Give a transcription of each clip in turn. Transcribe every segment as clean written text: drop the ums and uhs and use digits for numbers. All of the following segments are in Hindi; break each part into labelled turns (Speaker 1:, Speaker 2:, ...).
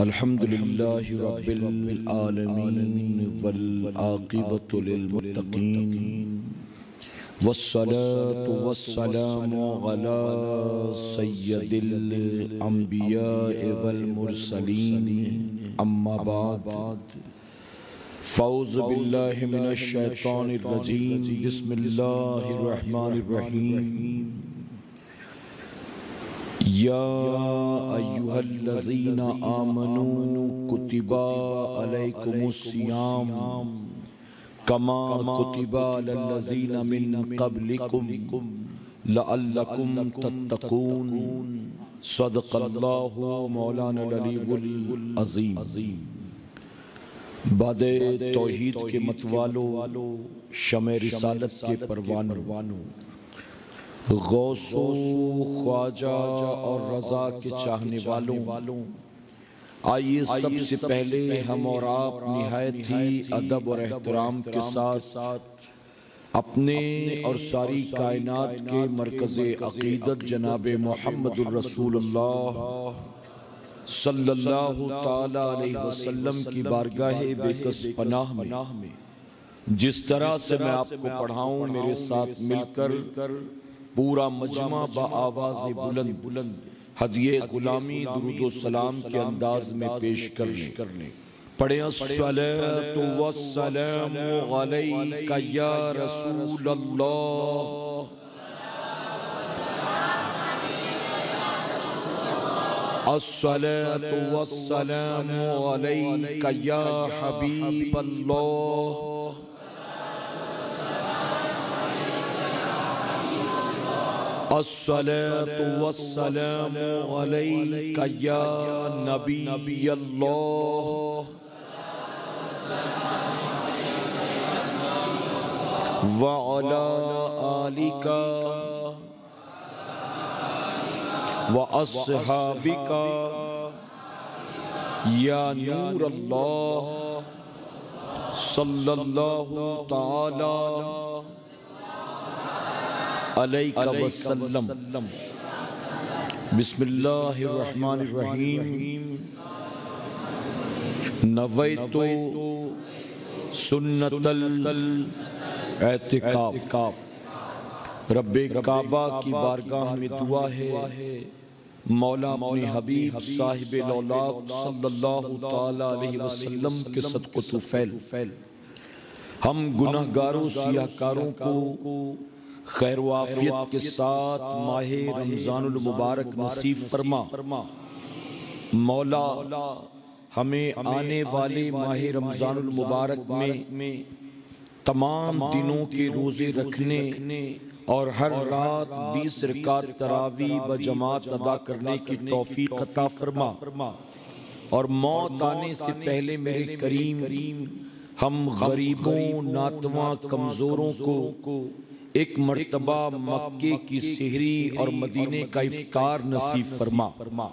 Speaker 1: अल्हम्दुलिल्लाहि रब्बिल आलमीन वल आक़िबतु लिल मुत्तक़ीन वस्सलातु वस्सलामु अला सय्यदिल अंबिया'i वल मुरसलीन अम्मा बाद फ़ौज़ु बिल्लाहि मिनश शैतानिर रजीम बिस्मिल्लाहिर रहमानिर रहीम या अय्युहल्लज़ीना आमनू कुतिबा अलैकुमुस्सियाम कमा कुतिबा अलल्लज़ीना मिन क़ब्लिकुम लअल्लकुम तत्तक़ून सदक़ल्लाहु मौलाना अल-अलीयुल अज़ीम। बादे तौहीद के मतवालों, शमे रिसालत के परवानों, गौसो ख्वाजा और रजा के चाहने वालों, आइए सबसे पहले हम और आप निहायत ही अदब और एहतराम के साथ अपने और सारी कायनात के मरकज़े अक़ीदत जनाबे मुहम्मदुर रसूलुल्लाह सल्लल्लाहु ताला अलैहि वसल्लम की बारगाहे बेकस पनाह में जिस तरह से मैं आपको पढ़ाऊं, मेरे साथ मिलकर पूरा मजमा बआवाज़े बुलंद हदिये गुलामी दुरूद सलाम के अंदाज में पेश करने पढ़े अस्सलातु वस्सलामु अलैका या रसूलल्लाह, अस्सलातु वस्सलामु अलैका या हबीबल्लाह, अस्सलातु वस्सलामु अलैका या नबीयल्लाह, व अला आलिका व अस्हाबिका या नूर अल्लाह सल्लल्लाहु ताला अलैका वसल्लम। बिस्मिल्लाहिर रहमानिर रहीम। नवैतु सुन्नतल एतिकाफ। रब्बे काबा की बारगाह में दुआ है, मौला अपने हबीब साहिब लौलाक सल्लल्लाहु ताला अलैहि वसल्लम के सदक़े तू फैल। हम गुनहगारों सियाहकारों को खैर व आफियत के साथ माहे रमजानुल मुबारक नसीब फरमा। मौला हमें आने वाले माहे रमजानुल मुबारक में तमाम दिनों के रोजे रखने और हर रात 20 रकात तरावी व जमात अदा करने की तौफीक अता फरमा। और मौत आने से पहले मेरे करीम हम गरीबों, नातवा, कमजोरों को एक मर्तबा मक्के की सेहरी और मदीने का इफ्तार नसीब फरमा।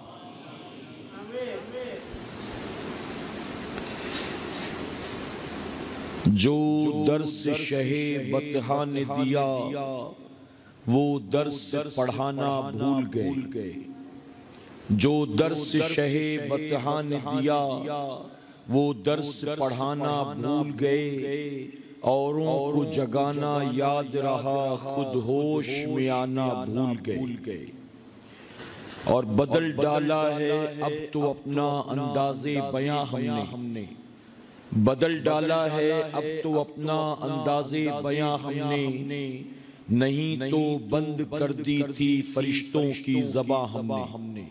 Speaker 1: जो दर्स शहे बतहा ने दिया वो दर्स पढ़ाना भूल गए। जो दर्स शहे बतहा ने दिया वो दर्स पढ़ाना भूल गए। औरों को जगाना याद रहा, खुद होश में आना भूल गए। और बदल डाला है अब तो अपना अंदाज़े बयां हमने, बदल डाला है अब तो अपना अंदाज़े बयां हमने। नहीं तो बंद कर दी थी फरिश्तों की ज़बां हमने।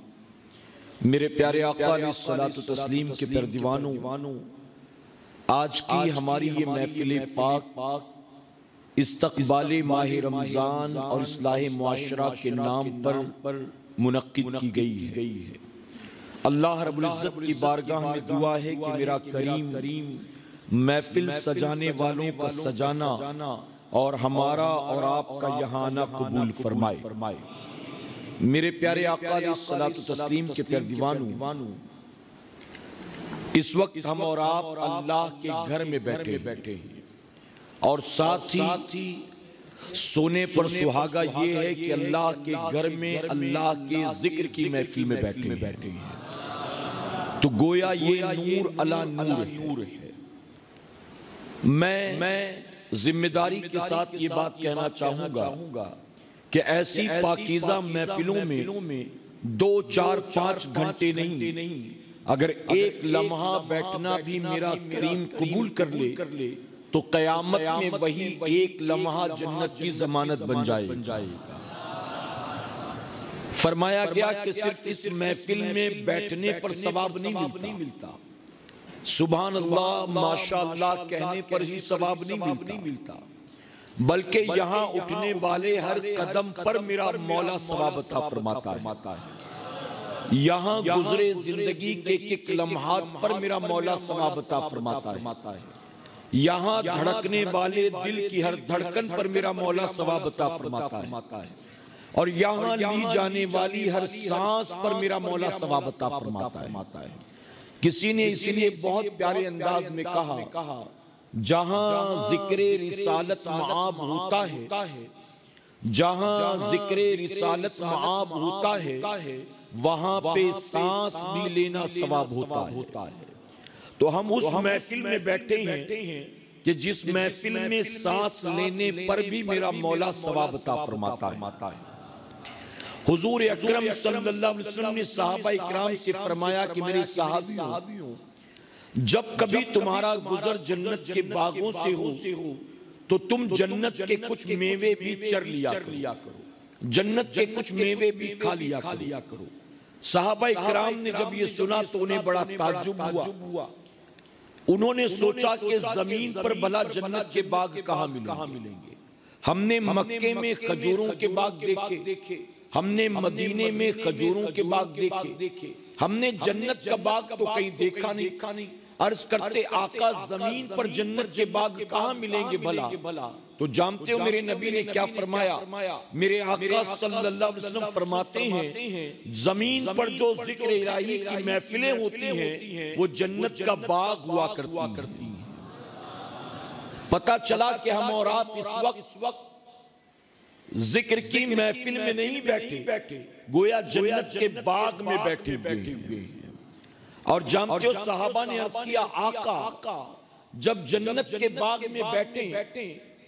Speaker 1: मेरे प्यारे आका अलैहिस्सलातु तस्लीम के प्यारे दीवानों, आज की हमारी ये महफिल पाक इस्तक़बाले माह रमज़ान और इस्लाह मुआशरा के नाम पर मुनक्किद की गई है। अल्लाह रब्बुल इज़्ज़त की बारगाह में दुआ है कि मेरा करीम महफिल सजाने वालों का सजाना और हमारा और आपका यहाँ आना कबूल फरमाए। मेरे प्यारे आका अलैहिस्सलातु तस्लीम के प्यारे दीवानों, इस वक्त हम और आप अल्लाह के घर में बैठे हैं और साथ ही सोने पर सुहागा ये है कि अल्लाह के घर में अल्लाह के जिक्र की महफिल में बैठे हैं। तो गोया ये नूर अला नूर है। मैं जिम्मेदारी के साथ ये बात कहना चाहूंगा कि ऐसी पाकीज़ा महफिलों में 2, 4, 5 घंटे नहीं, अगर एक लम्हा बैठना भी मेरा करीम कबूल कर ले तो कयामत में वही एक लम्हा जन्नत की जमानत बन जाएगा। फरमाया गया कि सिर्फ इस महफिल में बैठने पर सवाब नहीं मिलता, सुभान अल्लाह माशाअल्लाह कहने पर ही सवाब नहीं मिलता, बल्कि यहाँ उठने वाले हर कदम पर मेरा मौला सवाब अता फरमाता है। यहाँ गुजरे जिंदगी के एक लम्हात पर मेरा मौला सवाब अता फरमाता है। यहाँ धड़कने वाले दिल की हर धड़कन पर मेरा मौला सवाब अता फरमाता है। और यहाँ ली जाने वाली हर सांस पर मेरा मौला सवाब अता फरमाता है। किसी ने इसीलिए बहुत प्यारे अंदाज में कहा, जहां जिक्रे रिसालत मआब होता है, जहां जिक्रे रिसालत मआब होता है, वहां पे सांस भी लेना सवाब होता है। तो हम उस महफिल में बैठे हैं कि जिस महफिल में सांस लेने पर भी मेरा मौला सवाब अता फरमाता है। हुजूर अकरम सल्लल्लाहु अलैहि वसल्लम ने सहाबा इकराम से फरमाया कि मेरे सहाबियों, जब कभी तुम्हारा गुजर जन्नत के बागों से हो तो तुम जन्नत के कुछ मेवे भी चर लिया करो, जन्नत के कुछ मेवे भी खा लिया करो। सहाबा इकराम ने जब ये सुना तो उन्हें बड़ा ताज्जुब हुआ। उन्होंने सोचा कि जमीन पर भला जन्नत के बाग कहाँ मिलेंगे। हमने मक्के में खजूरों के बाग देखे, हमने मदीने में खजूरों के बाग देखे, हमने जन्नत का बाग तो कहीं देखा नहीं। अर्ज करते आका जमीन पर जन्नत के बाग कहाँ मिलेंगे भला? तो जानते हो मेरे नबी ने क्या फरमाया? मेरे आका सल्लल्लाहु अलैहि वसल्लम फरमाते हैं, जमीन पर जो जिक्र इलाही की महफिलें होती हैं वो जन्नत का बाग हुआ करती हैं। पता चला कि हम और आप इस वक्त जिक्र की महफिल में नहीं बैठे, गोया जन्नत के बाग में बैठे हुए। और जानते हो सहाबा ने अर्ज किया, आका जब जन्नत के बाग में बैठे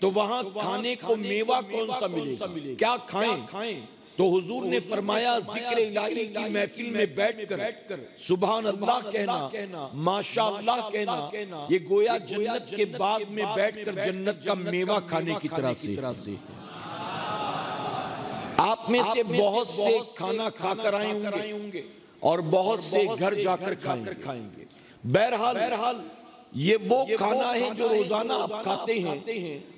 Speaker 1: तो वहां खाने को मेवा कौन सा मिलेगा, क्या खाएं? तो हुजूर ने फरमाया, जिक्र इलाही की महफिल में बैठकर सुभान अल्लाह कहना, माशाअल्लाह कहना, ये गोया जन्नत के बाग में बैठकर जन्नत का मेवा खाने की तरह से। आप में से बहुत से खाना खाकर आए होंगे और बहुत से घर जाकर खाएंगे। बहरहाल ये वो खाना है जो रोजाना आप खाते हैं।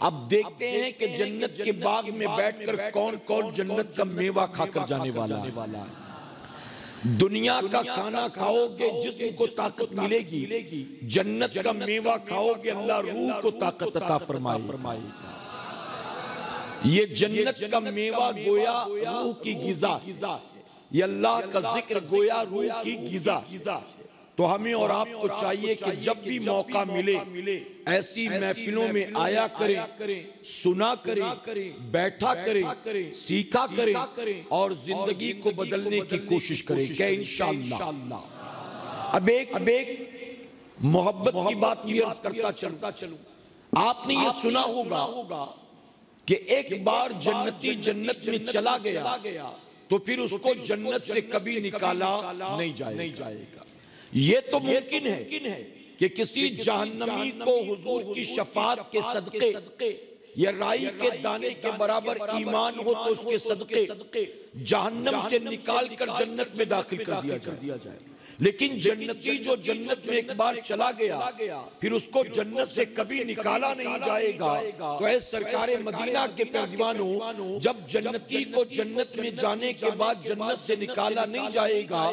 Speaker 1: अब देखते हैं कि जन्नत के बाग में बैठकर कौन कौन जन्नत का मेवा खाकर जाने वाला है। दुनिया का खाना खाओगे जिस्म को ताकत मिलेगी, जन्नत का मेवा खाओगे अल्लाह रूह को ताकत अता फरमाएगा। ये जन्नत का मेवा गोया रूह की गिज़ा, ये अल्लाह का जिक्र गोया रूह की गिज़ा। तो हमें और आपको चाहिए कि जब भी मौका मिले ऐसी महफिलों में आया करें, सुना करें, बैठा करें, सीखा करें और जिंदगी को बदलने की कोशिश करें क्या इंशाअल्लाह। अब एक मोहब्बत की बात भी अर्ज करता चलूं। आपने ये सुना होगा कि एक बार जन्नती जन्नत में चला गया तो फिर उसको जन्नत से कभी निकाला नहीं जाएगा। ये तो मुमकिन है कि किसी जहन्नमी को हुजूर की शफाअत के सदके या राई के दाने के बराबर ईमान हो तो उसके सदके जहन्नम से निकाल कर जन्नत में दाखिल कर दिया जाए। लेकिन जन्नती जो जन्नत में एक बार चला गया फिर उसको जन्नत से कभी निकाला नहीं जाएगा। तो ऐ सरकारे मदीना के पैरदीवानों, जब जन्नती को जन्नत में जाने के बाद जन्नत से निकाला नहीं जाएगा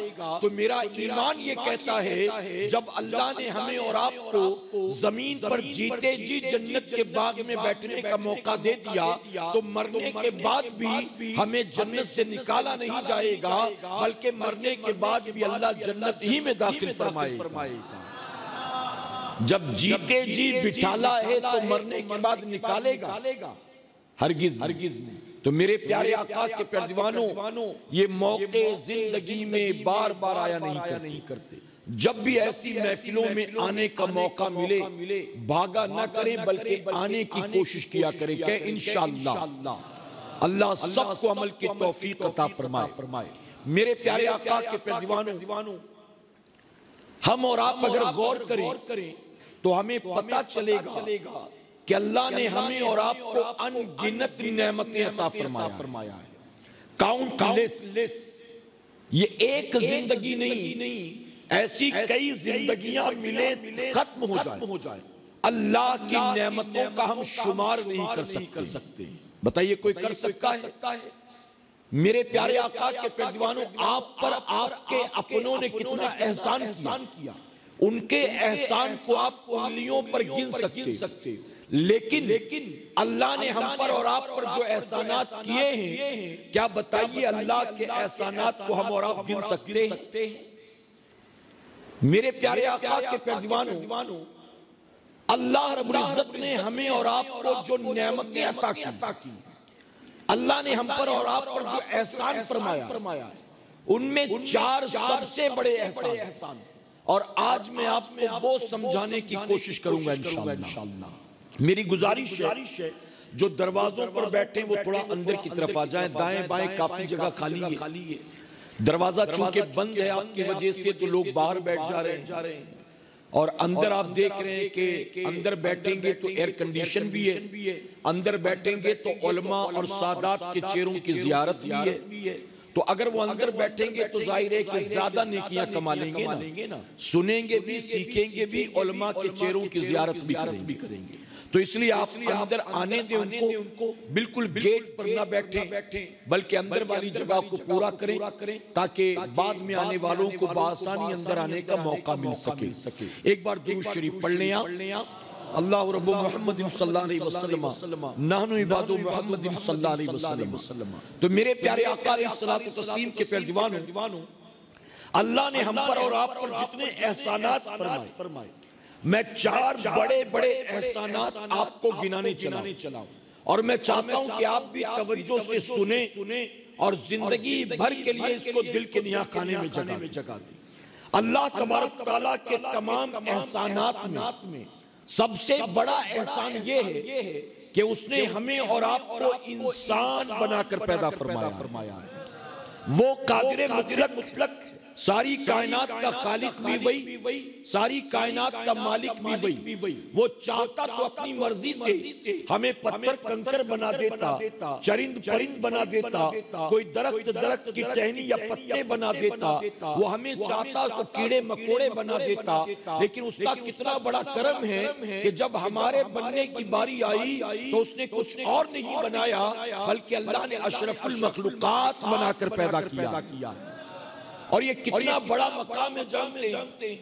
Speaker 1: तो मेरा ईमान ये कहता है, जब अल्लाह ने हमें और आपको जमीन पर जीते जी जन्नत के बाग में बैठने का मौका दे दिया तो मरने के बाद भी हमें जन्नत से निकाला नहीं जाएगा, बल्कि मरने के बाद भी अल्लाह जन्नत ही में दाखिल फरमाएगा। जब जीते जी बिठाला है तो मरने के बाद निकालेगा हरगिज नहीं। तो मेरे प्यारे आका के पैरदीवानों, ये मौके जिंदगी में बार बार आया नहीं करते। जब भी ऐसी महफिलों में आने का मौका मिले भागा न करें बल्कि आने की कोशिश किया करें कि इंशाअल्लाह अल्लाह सबको अमल की तौफीक अता फरमाए। मेरे प्यारे आका के प्यारे दीवानों, हम और आप अगर गौर करें तो हमें पता चलेगा कि अल्लाह ने हमें और आपको अनगिनत नेमतें अता फरमाया है। काउंटलेस। ये एक जिंदगी नहीं, ऐसी कई जिंदगियां मिले खत्म हो जाए, अल्लाह की नेमतों का हम शुमार नहीं कर सकते। बताइए कोई कर सकता है? मेरे प्यारे आका के प्यारे दीवानों, आप पर आपके अपनों ने कितना एहसान किया, उनके एहसान को आप उंगलियों पर गिन सकते। लेकिन अल्लाह ने हम पर और आप पर जो एहसानात किए हैं, क्या बताइए अल्लाह के एहसानात को हम और आप गिन सकते हैं? मेरे प्यारे आका के प्यारे दीवानों, अल्लाह रब्बुल इज्जत ने हमें और आपको जो नेमतें अता की, अल्लाह ने हम पर और आप पर जो एहसान फरमाया, उनमें 4 सबसे बड़े एहसान, और आज मैं आपको वो समझाने की कोशिश करूंगा इंशाअल्लाह। मेरी गुजारिश है जो दरवाजों पर बैठे वो थोड़ा अंदर की तरफ आ जाएं, दाएं बाएं काफी जगह खाली है। दरवाजा चूंकि बंद है आपकी वजह से तो लोग बाहर बैठ जा रहे हैं, और अंदर आप देख रहे हैं कि अंदर बैठेंगे तो एयर कंडीशन भी है, अंदर बैठेंगे तो उलमा और सादात के चेहरों की जियारत भी है। तो अगर वो अंदर बैठेंगे तो जाहिर है कि ज्यादा नेकियां कमा लेंगे ना, सुनेंगे भी, सीखेंगे भी, उलमा के चेहरों की जियारत भी करेंगे। तो इसलिए आप अंदर आने दें उनको, बिल्कुल गेट पर ना बैठे बल्कि अंदर वाली जगह को पूरा करें, ताकि बाद में आने वालों को बआसानी अंदर आने का मौका मिल सके। एक बार दुरूद शरीफ पढ़ लें आप। अल्लाह रब्बु मुहम्मद सल्लल्लाहु अलैहि वसल्लम नहनु इबादु मुहम्मद सल्लल्लाहु अलैहि वसल्लम। तो मेरे प्यारे आका अलैहिस्सलातु तस्लीम के प्यारे दीवानों, अल्लाह ने हम पर और आप पर जितने एहसानात फरमाए, मैं 4 बड़े एहसानात आपको गिनाने चला, और मैं चाहता हूं कि आप भी तवज्जो से सुने और जिंदगी भर के लिए इसको दिल के निया खाने में जगह दें। अल्लाह तबारक तआला के तमाम एहसानात में सबसे बड़ा एहसान ये है कि उसने हमें और आपको इंसान बनाकर पैदा फरमाया है। वो कादिर मुतलक, सारी कायनात का खालिक भी वही, सारी कायनात का मालिक भी वही। वो चाहता तो अपनी मर्जी से हमें पत्थर कंकर बना देता, चरिंद परिंद बना देता, कोई दरख्त की टहनी या पत्ते बना देता। वो हमें चाहता तो कीड़े मकोड़े बना देता। लेकिन उसका कितना बड़ा करम है कि जब हमारे बनने की बारी आई तो उसने कुछ और नहीं बनाया, बल्कि अल्लाह ने अशरफुल मखलूकात बनाकर पैदा किया। और ये कितना बड़ा मकाम है जानते हैं?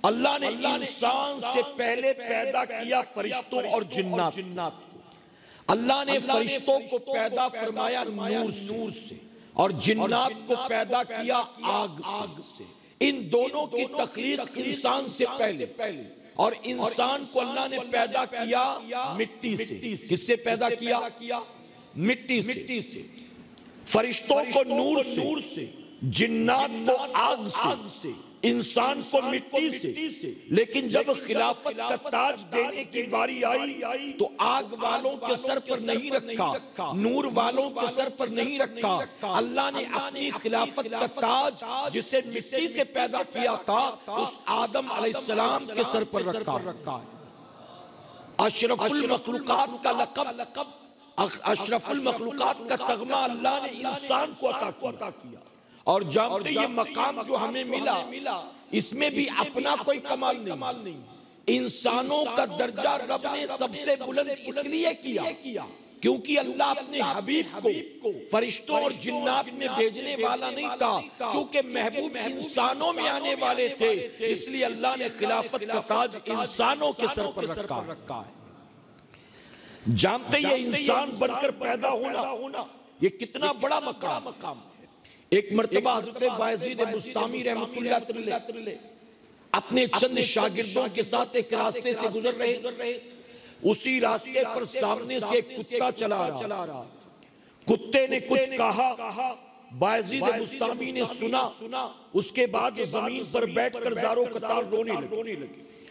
Speaker 1: अल्लाह ने इंसान से पहले पैदा किया फरिश्तों और जिन्नात को। अल्लाह ने फरिश्तों को पैदा फरमाया नूर से, और जिन्नात को पैदा किया आग से। इन दोनों की तख्लीक इंसान से पहले, और इंसान को अल्लाह ने पैदा किया मिट्टी से। किससे पैदा किया? मिट्टी से। फरिश्तों को नूर से, जिन्नात को आग से, इंसान को मिट्टी से। लेकिन जब खिलाफत का ताज देने की बारी आई तो आग वालों के सर पर नहीं रखा, नूर वालों के सर पर नहीं रखा। अल्लाह ने अपनी खिलाफत का ताज जिसे मिट्टी से पैदा किया था उस आदम अलैहिस्सलाम के सर पर रखा। अशरफुल मखलूकात का लक़ब, अशरफुल मखलूकात का तगमा अल्लाह ने इंसान को अता किया। और जानते ये मकाम जो हमें मिला, इसमें भी अपना कोई कमाल नहीं। इंसानों का दर्जा रब ने सबसे बुलंद इसलिए किया क्योंकि अल्लाह अपने हबीब को फरिश्तों और जिन्नात में भेजने वाला नहीं था। चूंकि महबूब इंसानों में आने वाले थे, इसलिए अल्लाह ने खिलाफत का ताज इंसानों के सर पर रखा है। जानते ये इंसान बनकर पैदा होना ये कितना बड़ा मकाम। एक मर्तबा हज़रत बायज़ीद बुस्तामी रहमतुल्लाह अलैह अपने चंद शागिर्दों के साथ एक रास्ते से गुजर रहे। उसी रास्ते पर सामने से एक कुत्ता चला रहा। कुत्ते ने कुछ कहा बायजीद बुस्तामी ने सुना, उसके बाद जमीन पर बैठकर ज़ारो कतार रोने लगे।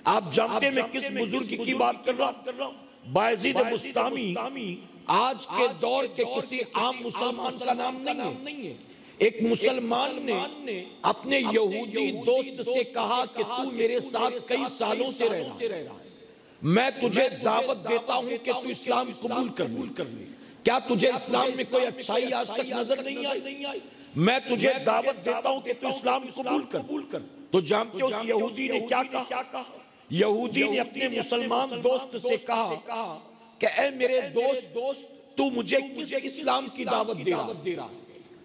Speaker 1: आप जानते मैं किस बुजुर्ग की बात कर रहा हूं? बायजीद बुस्तामी आज के दौर के किसी आम मुसलमान का नाम नहीं है। एक मुसलमान ने अपने यहूदी दोस्त से कहा कि तू मेरे साथ कई सालों से रह रहा है, मैं तुझे दावत देता हूं कि तू इस्लाम कबूल कर ले। क्या तुझे इस्लाम में कोई अच्छाई आज तक नजर नहीं आई? मैं तुझे दावत देता हूं कि तू इस्लाम कबूल कर। तो जानते हो उस यहूदी ने क्या कहा? यहूदी ने अपने मुसलमान दोस्त से कहा कि ऐ मेरे दोस्त, तू मुझे किस इस्लाम की दावत दे रहा?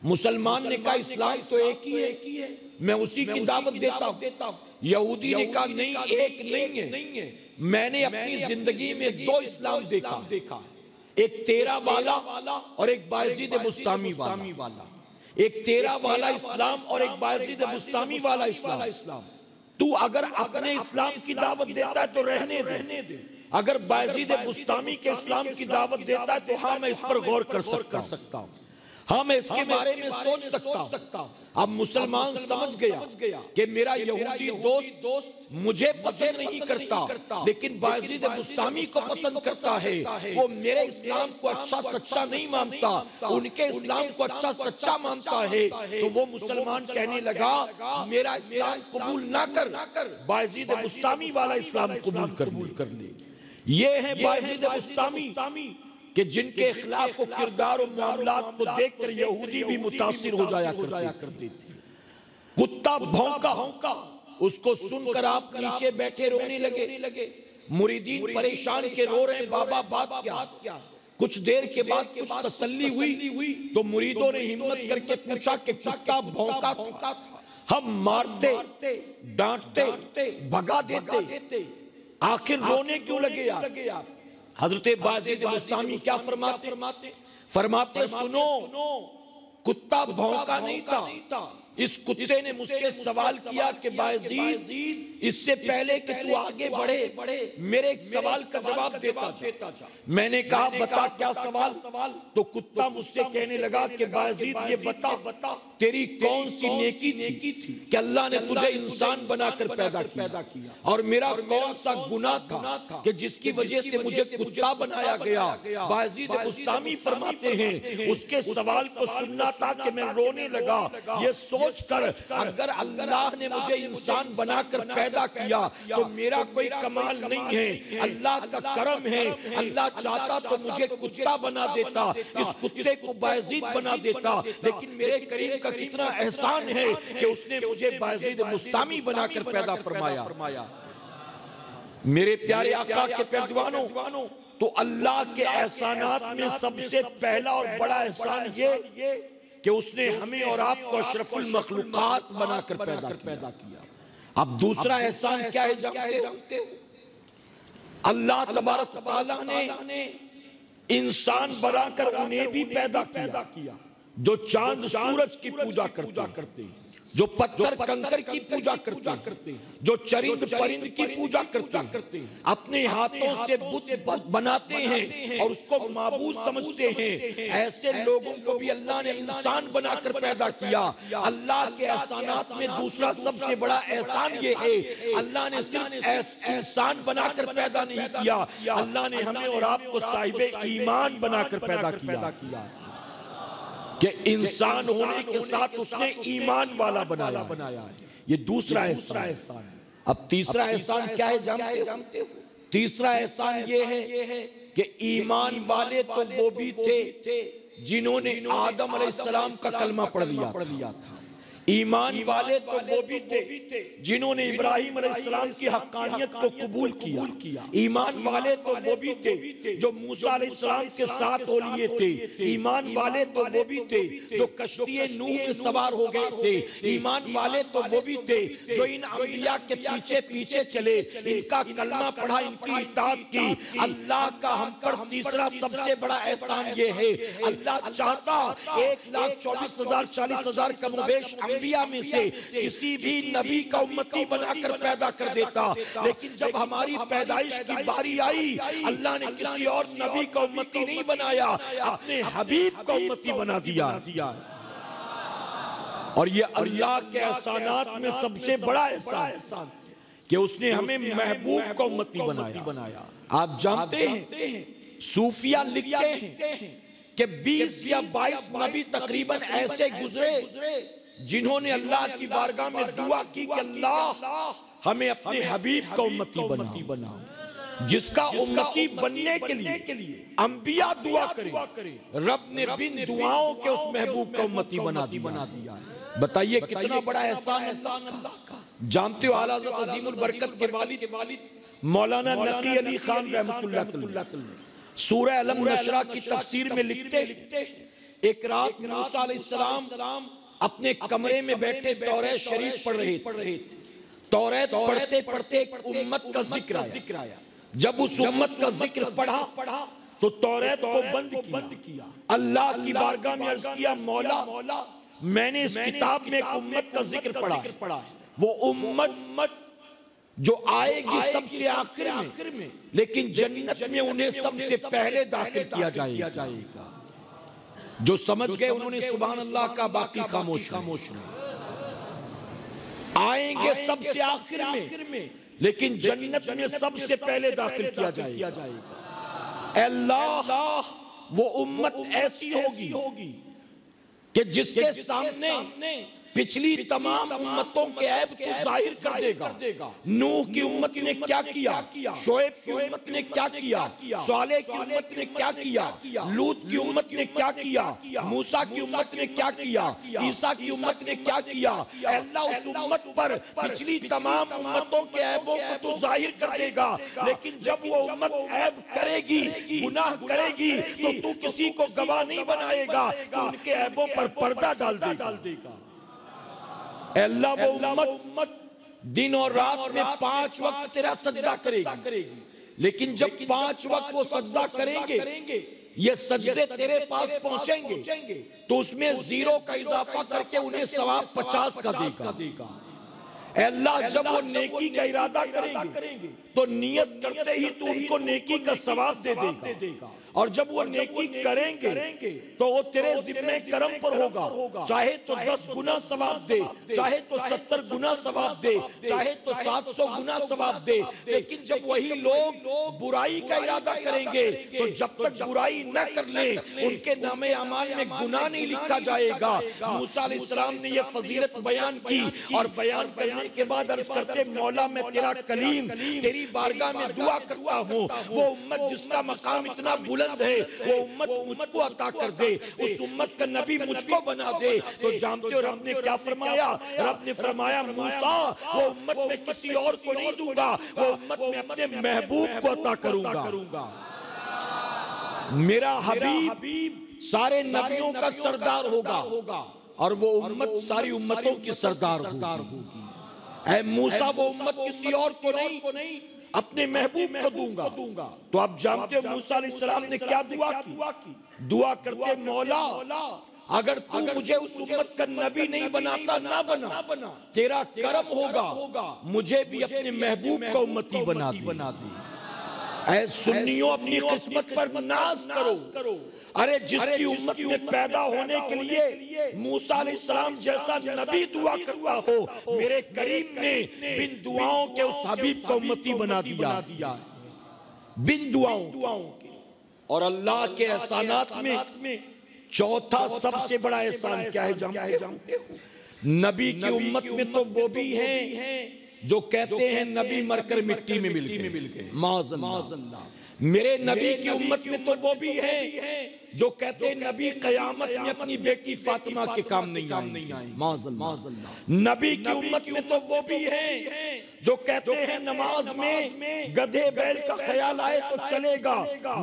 Speaker 1: मुसलमान ने कहा इस्लाम तो एक ही है, मैं उसी की दावत देता हूं। यहूदी ने कहा नहीं, एक नहीं है, मैंने अपनी जिंदगी में दो इस्लाम देखा, एक तेरा वाला और एक बायजीद बुस्तामी वाला। एक तेरा वाला इस्लाम और एक बायजीद बुस्तामी वाला इस्लाम। तू अगर अपने इस्लाम की दावत देता है तो रहने दे, अगर बायजीद बुस्तामी के इस्लाम की दावत देता है तो हाँ मैं इस पर गौर कर सकता हूँ, हाँ मैं इसके बारे में सोच सकता हूँ। अब मुसलमान समझ गया कि मेरा यहूदी दोस्त मुझे पसंद नहीं करता, लेकिन बायजीद बुस्तामी को पसंद करता है। वो मेरे इस्लाम को अच्छा सच्चा नहीं मानता, उनके इस्लाम को अच्छा सच्चा मानता है। तो वो मुसलमान कहने लगा मेरा इस्लाम कबूल ना कर, बायजीद बुस्तामी वाला इस्लाम कबूल कर ले। ये है बायजीद बुस्तामी कि जिनके खिलाफ को किरदार और मामलात को देखकर यहूदी भी मुतासिर हो जाया करते थे। कुत्ता भौंका, उसको सुनकर आप नीचे बैठे रोने लगे। मुरीदीन परेशान के रो रहे हैं, बाबा बात क्या? कुछ देर के बाद कुछ तसल्ली हुई तो मुरीदों ने हिम्मत करके पूछा कि कुत्ता भौंका था, हम मारते, डांटते, भगा देते, आखिर रोने क्यों लगे आप? हजरत बायजीद बुस्तामी क्या फरमाते सुनो, कुत्ता भौंका नहीं था, इस कुत्ते ने मुझसे सवाल किया कि बायजीद इससे पहले कि तू आगे बढ़े मेरे एक सवाल का जवाब देता जा। मैंने कहा बता क्या सवाल? तो कुत्ता मुझसे कहने लगा कि बायजीद ये बता तेरी कौन सी नेकी थी कि अल्लाह ने तुझे इंसान बनाकर पैदा किया, और मेरा कौन सा गुनाह था कि जिसकी वजह से मुझे कुत्ता बनाया गया? बायजीद बुस्तामी फरमाते हैं उसके सवाल को सुनना था कि मैं रोने लगा, ये सोचकर अगर अल्लाह ने मुझे इंसान बनाकर पैदा किया तो मेरा कोई कमाल नहीं है, अल्लाह का करम है। अल्लाह चाहता तो मुझे कुत्ता बना देता, इस कुत्ते को बायजीद बना देता, लेकिन मेरे करीम का कितना एहसान है कि उसने मुझे बायजीद बुस्तामी बनाकर पैदा फरमाया। मेरे प्यारे आका के पैरदीवानों, तो अल्लाह के एहसानात में सबसे पहला और बड़ा एहसान ये कि उसने हमें और आपको अशरफुल मखलूकात बनाकर पैदा किया। अब दूसरा एहसान क्या है जानते हो? अल्लाह तबारक तआला ने इंसान बनाकर उन्हें भी पैदा किया जो चांद सूरज की पूजा करते हैं, जो पत्थर कंकर की पूजा करते हैं, जो चरिंद परिंद की पूजा करते हैं, अपने हाथों से बुत बनाते हैं और उसको माबूद समझते हैं। ऐसे लोगों को भी अल्लाह ने इंसान बनाकर पैदा किया। अल्लाह के एहसानात में दूसरा सबसे बड़ा एहसान ये है, अल्लाह ने सिर्फ इंसान बनाकर पैदा नहीं किया, अल्लाह ने हमें और आपको साहिबे ईमान बनाकर पैदा किया कि इंसान होने के साथ उसने ईमान वाला बनाया। ये दूसरा एहसान। अब तीसरा एहसान क्या है जानते हो? तीसरा एहसान ये है कि ईमान वाले तो वो भी थे जिन्होंने आदम अलैहिस्सलाम का कलमा पढ़ लिया था। ईमान वाले तो वो भी थे जिन्होंने इब्राहिम अलैहिस्सलाम की हक्कानियत को कबूल किया। ईमान वाले तो वो भी थे जो मूसा अलैहिस्सलाम के साथ ओलिए थे। ईमान वाले तो वो भी थे जो कश्ती नूह में सवार हो गए थे। ईमान वाले तो वो भी थे जो इन अंबिया के पीछे पीछे चले, इनका कलमा पढ़ा, इनकी इताअत की। अल्लाह का हम पर तीसरा सबसे बड़ा एहसान ये है, अल्लाह चाहता 1,24,000 40,000 कमोबेश अंबिया में से किसी भी नबी का उम्मती बनाकर पैदा कर देता, लेकिन जब हमारी पैदाइश की बारी आई अल्लाह ने किसी और नबी का उम्मती नहीं बनाया, अपने हबीब का उम्मती बना दिया। और ये अल्लाह के एहसानात में सबसे बड़ा एहसान कि उसने हमें महबूब को उम्मती बनाया। आप जानते हैं सूफिया लिखते हैं कि 20 या 22 नबी तकरीबन ऐसे गुजरे जिन्होंने अल्लाह की बारगाह में दुआ की कि अल्लाह हमें अपने हबीब का उम्मती बना। जिसका उम्मती बनने के लिए अंबिया दुआ करे, रब ने बिन दुआओं के उस महबूब का उम्मती बना दिया। बताइए कितना बड़ा एहसान अल्लाह का। जानते हो आला हज़रत अज़ीमुल बरकत के वालिद मौलाना नकी अली खान रहमतुल्लाह अलैह सूरह अलम नशरा की तफसीर में लिखते एक रात मूसा अलैहिस्सलाम अपने कमरे में बैठे तौरात शरीफ पढ़ रहे थे। तौरात पढ़ते पढ़ते एक उम्मत का जिक्र आया। जब उस उम्मत का जिक्र पढ़ा तो तौरात को बंद किया। अल्लाह की बारगाह में अर्ज किया, मौला मैंने इस किताब में एक उम्मत का जिक्र पढ़ा है। वो उम्मत जो आएगी सबसे आखिर में, लेकिन जन्नत में उन्हें सबसे पहले दाखिल किया जाएगा। जो समझ गए उन्होंने सुभान अल्लाह का, बाकी खामोश आएंगे सबसे आखिर में, लेकिन जन्नत में सबसे पहले दाखिल किया जाएगा। अल्लाह वो उम्मत ऐसी होगी कि जिसके सामने पिछली तमाम उम्मतों के ऐब को जाहिर कर देगा। नूह की उम्मत ने क्या किया, शोएब की उम्मत ने क्या किया, सालेह की उम्मत ने क्या किया, लूत की उम्मत ने क्या किया, मूसा की उम्मत ने क्या किया, ईसा की उम्मत ने क्या किया। अल्लाह उस उम्मत पर पिछली तमाम उम्मतों के ऐबों को तो जाहिर कर देगा, लेकिन जब वो उम्मत ऐब करेगी, गुनाह करेगी, तो तू किसी को गवाह नहीं बनाएगा, तो उनके ऐबों पर पर्दा डाल देगा। अल्लाह वो उम्मत दिन और रात में 5 वक्त तेरा सजदा करेगी, लेकिन जब 5 वक्त वो सजदा करेंगे, ये सजदे तेरे पास पहुंचेंगे तो उसमें 0 का इजाफा करके उन्हें सवाब 50 का देगा। अल्लाह जब वो नेकी का इरादा करेंगे तो नियत करते ही तो उनको नेकी का सवाब दे देगा। और जब वो नेकी करेंगे तो वो तेरे जिम्मे करम पर होगा। चाहे तो 10 गुना सवाब दे, चाहे तो 70 गुना सवाब दे, चाहे तो 700 गुना सवाब दे। लेकिन जब वही लोग बुराई का इरादा करेंगे तो जब तक बुराई न कर ले उनके नामे अमाल में गुनाह नहीं लिखा जाएगा। मूसा अलैहिस्सलाम ने ये फजीलत बयान की और बयान करने के बाद अर्ज करते, मौला मैं तेरा कलीम तेरी बारगाह में दुआ करता हूँ, वो उम्मत जिसका मकाम इतना बुलंद है वो उम्मत मुझको अता कर दे, उस उम्मत का नबी मुझको बना दे। तो जानते हो रब ने क्या फरमाया? रब ने फरमाया, मूसा वो उम्मत में किसी और को नहीं दूंगा, वो उम्मत में अपने महबूब को अता करूंगा। मेरा हबीब सारे नबियों का सरदार होगा और वो उम्मत सारी उम्मतों की सरदार होगी। ऐ मूसा वो उम्मत किसी और को नहीं अपने महबूब को दूंगा। तो आप जानते हो मूसा अलैहिस्सलाम ने क्या दुआ की? दुआ करते, मौला अगर तू मुझे उस उम्मत का नबी नहीं बनाता ना बना, तेरा करम होगा मुझे भी अपने महबूब का उम्मती बना दे। ऐ सुन्नियों अपनी किस्मत पर नाज करो। अरे जिसकी उम्मत में पैदा होने के लिए मूसा अलैहिस्सलाम जैसा नबी दुआ करता हो, मेरे करीम ने बिन दुआओं के उस हबीब को उम्मती बना दिया, बिन दुआओं के। और अल्लाह के एहसानात में चौथा सबसे बड़ा एहसान क्या है जानते हो? नबी की उम्मत में तो वो भी हैं जो कहते हैं नबी मरकर मिट्टी में मिल गए, माज़अल्लाह। मेरे नबी की उम्मत में तो वो भी हैं जो कहते हैं नबी कयामत में अपनी बेटी फातिमा के काम नहीं आएंगे, माज़अल्लाह। नबी की उम्मत में तो वो भी हैं जो कहते हैं नमाज में गधे बैल का ख्याल आए तो चलेगा,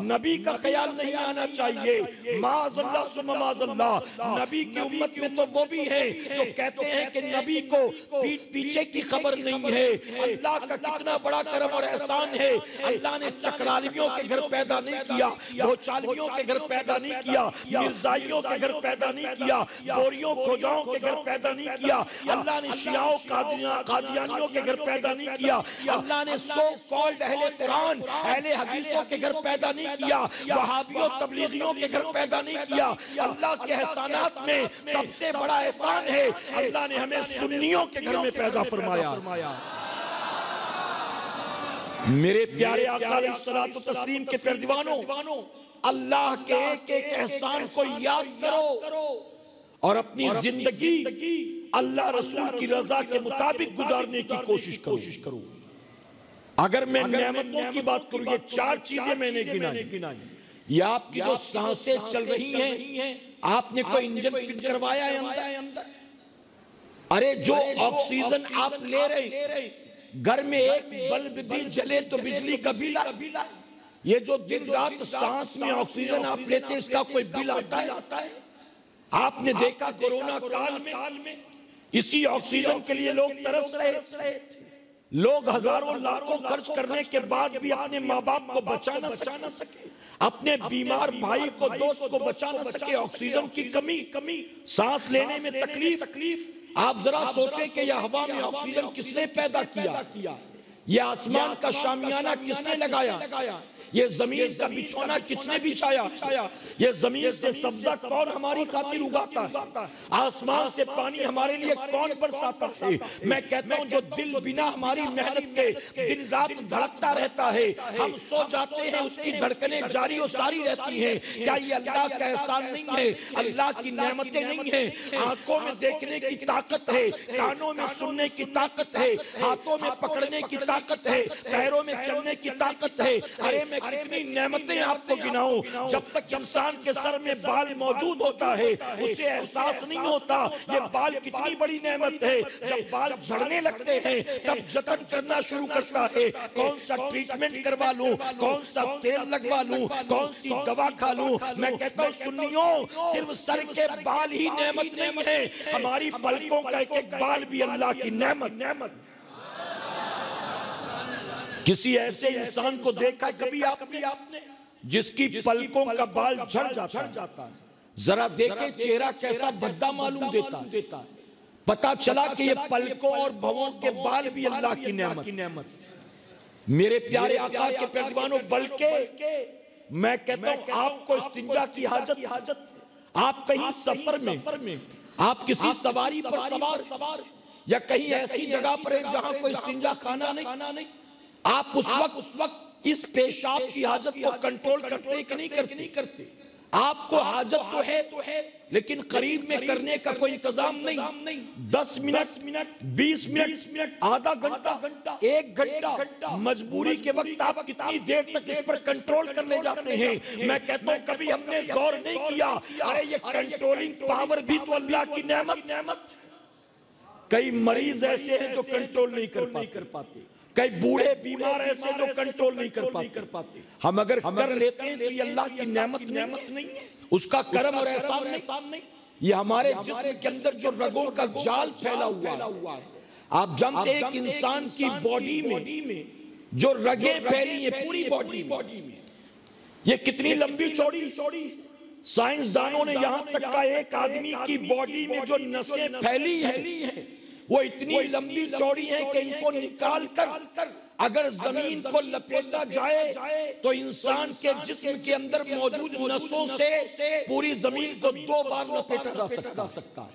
Speaker 1: नबी का ख्याल नहीं आना चाहिए, माज़अल्लाह सुम्मा माज़अल्लाह। नबी की उम्मत में तो वो भी हैं जो कहते हैं कि नबी को पीठ पीछे की खबर नहीं है। अल्लाह का कितना बड़ा करम और एहसान है, अल्लाह ने चकरालियों आलिमियों के घर पैदा नहीं किया, भोचालियों के घर पैदा नहीं किया, मिर्जाइयों के घर पैदा नहीं किया, बोरियों खोजाओं के घर पैदा नहीं किया। अल्लाह ने शियाओं कादियानियों के घर पैदा नहीं किया। अल्लाह ने सो कॉल्ड अहले कुरान, अहले हदीसों के घर पैदा नहीं किया, वहाबियों तबलीगियों के घर पैदा नहीं किया। अल्लाह के एहसानात में सबसे बड़ा एहसान है अल्लाह ने हमें सुन्नियों के घर में पैदा फरमाया। मेरे प्यारे आका अलैहिस्सलातु तस्लीम के प्यारे दीवानों, अल्लाह के एक एक एहसान को याद करो और अपनी जिंदगी अल्लाह रसूल की रजा के मुताबिक गुजारने की कोशिश करो। अगर मैं नेमतों की बात करूं, ये 4 चीजें मैंने गिनाई। ये आपकी जो सांसें चल रही हैं, आपने कोई इंजन फिट करवाया है अंदर? अरे जो ऑक्सीजन आप ले रहे, घर में एक बल्ब भी जले तो बिजली का बिल। ये जो दिन रात सांस में ऑक्सीजन आप लेते हैं, इसका कोई बिल आता है? आपने देखा कोरोना काल में इसी ऑक्सीजन के लिए लोग तरस रहे थे। लोग हजारों लाखों खर्च करने के बाद भी अपने माँ बाप को बचा न सके, अपने बीमार भाई को, दोस्त को बचा न सके। ऑक्सीजन की कमी, सांस लेने में तकलीफ। आप जरा सोचें कि यह हवा में ऑक्सीजन किसने पैदा किया? यह आसमान का शामियाना किसने लगाया? ये जमीन का बिछौना किसने बिछाया? ये जमीन से सब्जा कौन हमारी खातिर उगाता है? आसमान से पानी हमारे लिए कौन बरसाता है? मैं कहता हूँ जो दिल बिना हमारी मेहनत के दिन रात धड़कता रहता है, हम सो जाते हैं, उसकी धड़कनें जारी और सारी रहती हैं। क्या ये अल्लाह का एहसान नहीं है? अल्लाह की नेमतें नहीं है? आंखों में देखने की ताकत है, कानों में सुनने की ताकत है, हाथों में पकड़ने की ताकत है, पैरों में चलने की ताकत है। अरे मैं कितनी नेमतें आपको गिनाऊं। जब तक इंसान के सर में बाल मौजूद होता है, उसे एहसास नहीं होता ये बाल कितनी बड़ी नेमत है। जब बाल झड़ने लगते हैं, तब जतन करना शुरू करता है, कौन सा ट्रीटमेंट करवा लूं, कौन सा तेल लगवा लूं, कौन सी दवा खा लूं। मैं कहता हूं सुन्नियों, सिर्फ सर के बाल ही नेमत नहीं है, हमारी पलकों का एक एक बाल भी अल्लाह की नेमत। किसी ऐसे इंसान को देखा कभी आपने जिसकी पलकों का बाल झड़ जाता है? जरा देखे चेहरा कैसा भद्दा मालूम देता है। पता चला कि ये पलकों और भवों के बाल भी अल्लाह की नेमत। मेरे प्यारे आका के प्यारे दीवानों, बल्कि मैं कहता हूं आपको इस्तिंजा की हाजत। आप कहीं सफर में, आप किसी सवारी पर सवार या कहीं ऐसी जगह पर हैं जहां कोई इस्तिंजा खाना नहीं, आप उस वक्त इस पेशाब की हाजत को कंट्रोल करते कि नहीं करते? आपको हाजत तो है, लेकिन करीब में करने का कोई इंतजाम नहीं। 10 मिनट, 20 मिनट, आधा घंटा, 1 घंटा, मजबूरी के वक्त आप कितनी देर तक इस पर कंट्रोल कर ले जाते हैं? मैं कहता हूं कभी हमने गौर नहीं किया, अरे ये कंट्रोलिंग पावर भी तो अल्लाह की नेमत। कई मरीज ऐसे हैं जो कंट्रोल नहीं कर पाते, कई बूढ़े बीमार ऐसे जो कंट्रोल नहीं कर पाते। हम अगर कर लेते हैं तो ये अल्लाह की नेमत नहीं है, उसका करम और एहसान नहीं। ये हमारे जिस्म के अंदर जो रगों का जाल फैला हुआ है। आप जानते हैं कि इंसान की बॉडी में जो रगें फैली है पूरी बॉडी में, ये कितनी लंबी चौड़ी। साइंसदानों ने यहां तक का एक आदमी की बॉडी में जो नसें फैली है वो इतनी लंबी चौड़ी है कि इनको निकाल कर अगर जमीन को लपेटा जाए तो इंसान के जिस्म के अंदर मौजूद नसों से पूरी जमीन को 2 बार लपेटा जा सकता है।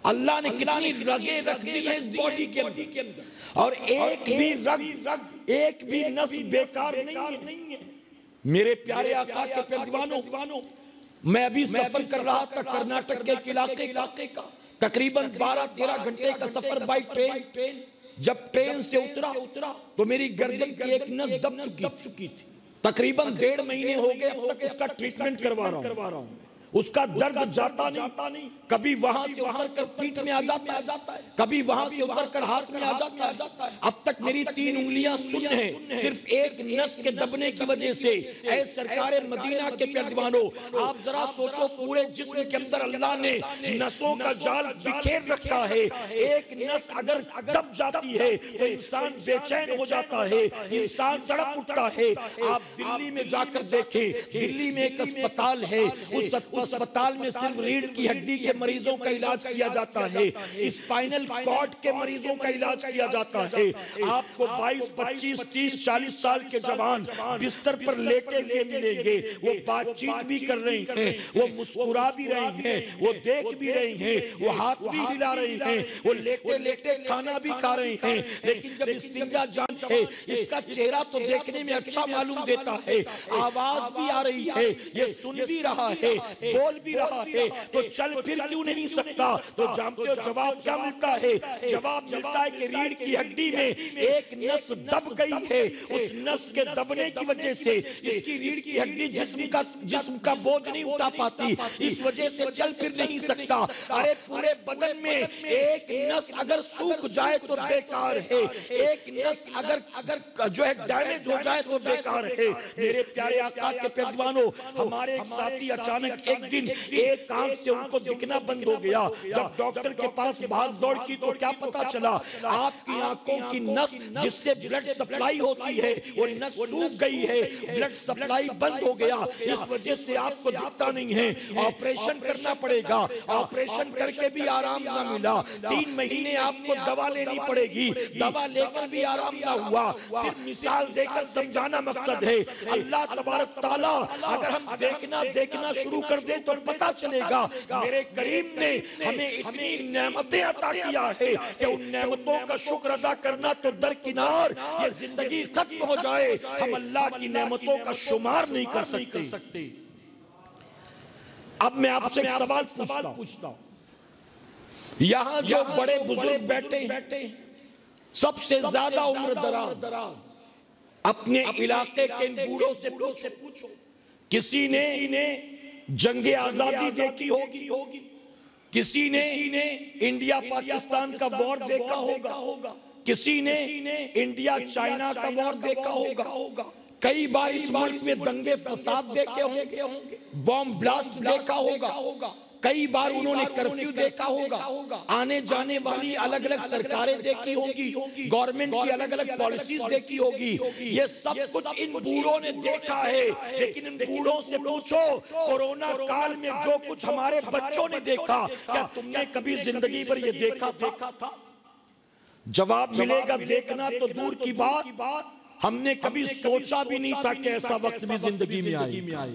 Speaker 1: अल्लाह ने कितनी रगें रख दी है इस बॉडी के अंदर, और एक भी नस बेकार नहीं है। मेरे प्यारे आका के प्यारे दीवानों, मैं अभी सफर कर रहा था कर्नाटक के इलाके का, तकरीबन 12-13 घंटे का सफर बाई ट्रेन। जब ट्रेन से उतरा तो मेरी गर्दन की एक नस दब चुकी थी। तकरीबन 1.5 महीने हो गए अब तक इसका ट्रीटमेंट करवा रहा हूं। उसका दर्द जाता नहीं, कभी वहां से उतर कर पीठ में आ जाता है, कभी वहां से उतर कर हाथ में आ जाता है। अब तक मेरी 3 उंगलियां सुन्न है, सिर्फ एक नस के दबने की वजह से। ऐ सरकारे मदीना के प्यारदीवानों, आप जरा सोचो, पूरे जिस्म के अंदर अल्लाह ने नसों का जाल बिखेर रखा है। एक नस अगर दब जाती है तो इंसान बेचैन हो जाता है, इंसान तड़प उठता है। आप दिल्ली में जाकर देखें, दिल्ली में एक अस्पताल है, उस अस्पताल में सिर्फ रीढ़ की हड्डी के मरीजों का इलाज किया जाता है, स्पाइनल कॉर्ड के मरीजों का इलाज किया जाता है। आपको 22, 25, 30, 40 साल के जवान बिस्तर पर लेटे हुए मिलेंगे। वो बातचीत भी कर रहे हैं, वो मुस्कुरा भी रहे हैं, वो देख भी रहे हैं, वो हाथ भी हिला रहे हैं, वो लेटे लेटे खाना भी खा रहे हैं। लेकिन जब इस्तिंजा जांच है, इसका चेहरा तो देखने में अच्छा मालूम देता है, आवाज भी आ रही है, ये सुन भी रहा है, बोल भी रहा है, तो चल फिर क्यों नहीं सकता? तो जानते हो जवाब क्या मिलता है? जवाब मिलता है कि रीढ़ की हड्डी में एक नस दब गई है। उस नस के दबने की वजह से इसकी रीढ़ की हड्डी जिस्म का बोझ नहीं उठा पाती, इस वजह से चल फिर नहीं सकता। अरे पूरे बदन में एक नस अगर सूख जाए तो बेकार है, एक नस अगर जो है डैमेज हो जाए तो बेकार है। मेरे प्यारे आका के प्यारदीवानों, हमारे एक साथी अचानक एक दिन एक आंख से उनको दिखना बंद हो गया। जब डॉक्टर के पास भाग दौड़ की तो क्या पता चला, आपकी आंखों की नस जिससे ब्लड सप्लाई होती है वो नस सूख गई है, ब्लड सप्लाई बंद हो गया, इस वजह से आपको दिखता नहीं है। ऑपरेशन करना पड़ेगा, ऑपरेशन करके भी आराम ना मिला, 3 महीने आपको दवा लेनी पड़ेगी, दवा लेकर भी आराम ना हुआ। सिर्फ मिसाल देकर समझाना मकसद है। अल्लाह तबारक तआला अगर हम देखना शुरू कर दे तो पता चलेगा मेरे करीम ने हमें इतनी नेमतें अता किया है कि उन नेमतों का शुक्र अदा करना तो दरकिनार, ये जिंदगी खत्म हो जाए हम अल्लाह की नेमतों का शुमार नहीं कर सकते। अब मैं आपसे एक सवाल पूछता हूं, यहां जो बड़े बुजुर्ग बैठे सबसे ज्यादा उम्र दराज, अपने इलाके के इन बूढ़ों से पूछो, किसी ने जंगे आजादी देखी होगी, किसी ने इंडिया पाकिस्तान का वॉर देखा होगा, किसी ने इंडिया चाइना का वॉर देखा होगा, कई बार इस मुल्क में दंगे फसाद देखे होंगे, बॉम्ब ब्लास्ट देखा होगा, कई बार उन्होंने कर्फ्यू देखा होगा, आने जाने वाली अलग अलग सरकारें देखी होगी, गवर्नमेंट की अलग अलग पॉलिसीज देखी होगी। ये सब कुछ इन बूढ़ों ने देखा है। लेकिन इन बूढ़ों से पूछो, कोरोना काल में जो कुछ हमारे बच्चों ने देखा, क्या तुमने कभी जिंदगी भर ये देखा था? जवाब मिलेगा देखना तो दूर की बात, हमने कभी सोचा भी नहीं था कि ऐसा वक्त भी जिंदगी में आएगा।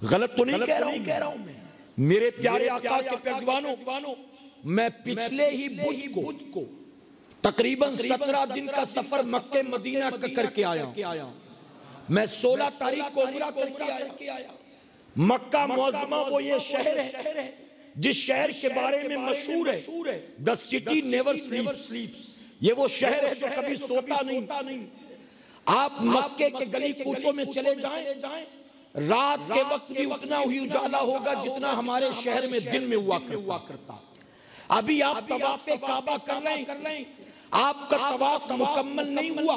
Speaker 1: गलत तो नहीं कह रहा हूं मैं। मेरे प्यारे आका के प्यारदीवानों, मैं पिछले ही बुध को तकरीबन 17 दिन का सफर मक्के मदीना का करके आया। मैं 16 तारीख को उम्रा करके आया। मक्का मुअज़्ज़मा वो ये शहर है जिस शहर के बारे में मशहूर है, द सिटी नेवर स्लीप्स। ये वो शहर है जो कभी सोता नहीं। आप मक्के के गली कूचों में चले जाएं, रात के वक्त भी उतना ही उजाला होगा जितना हमारे शहर में दिन में हुआ करता। अभी आप तवाफ़े काबा कर रहे हैं, आपका तवाफ मुकम्मल नहीं हुआ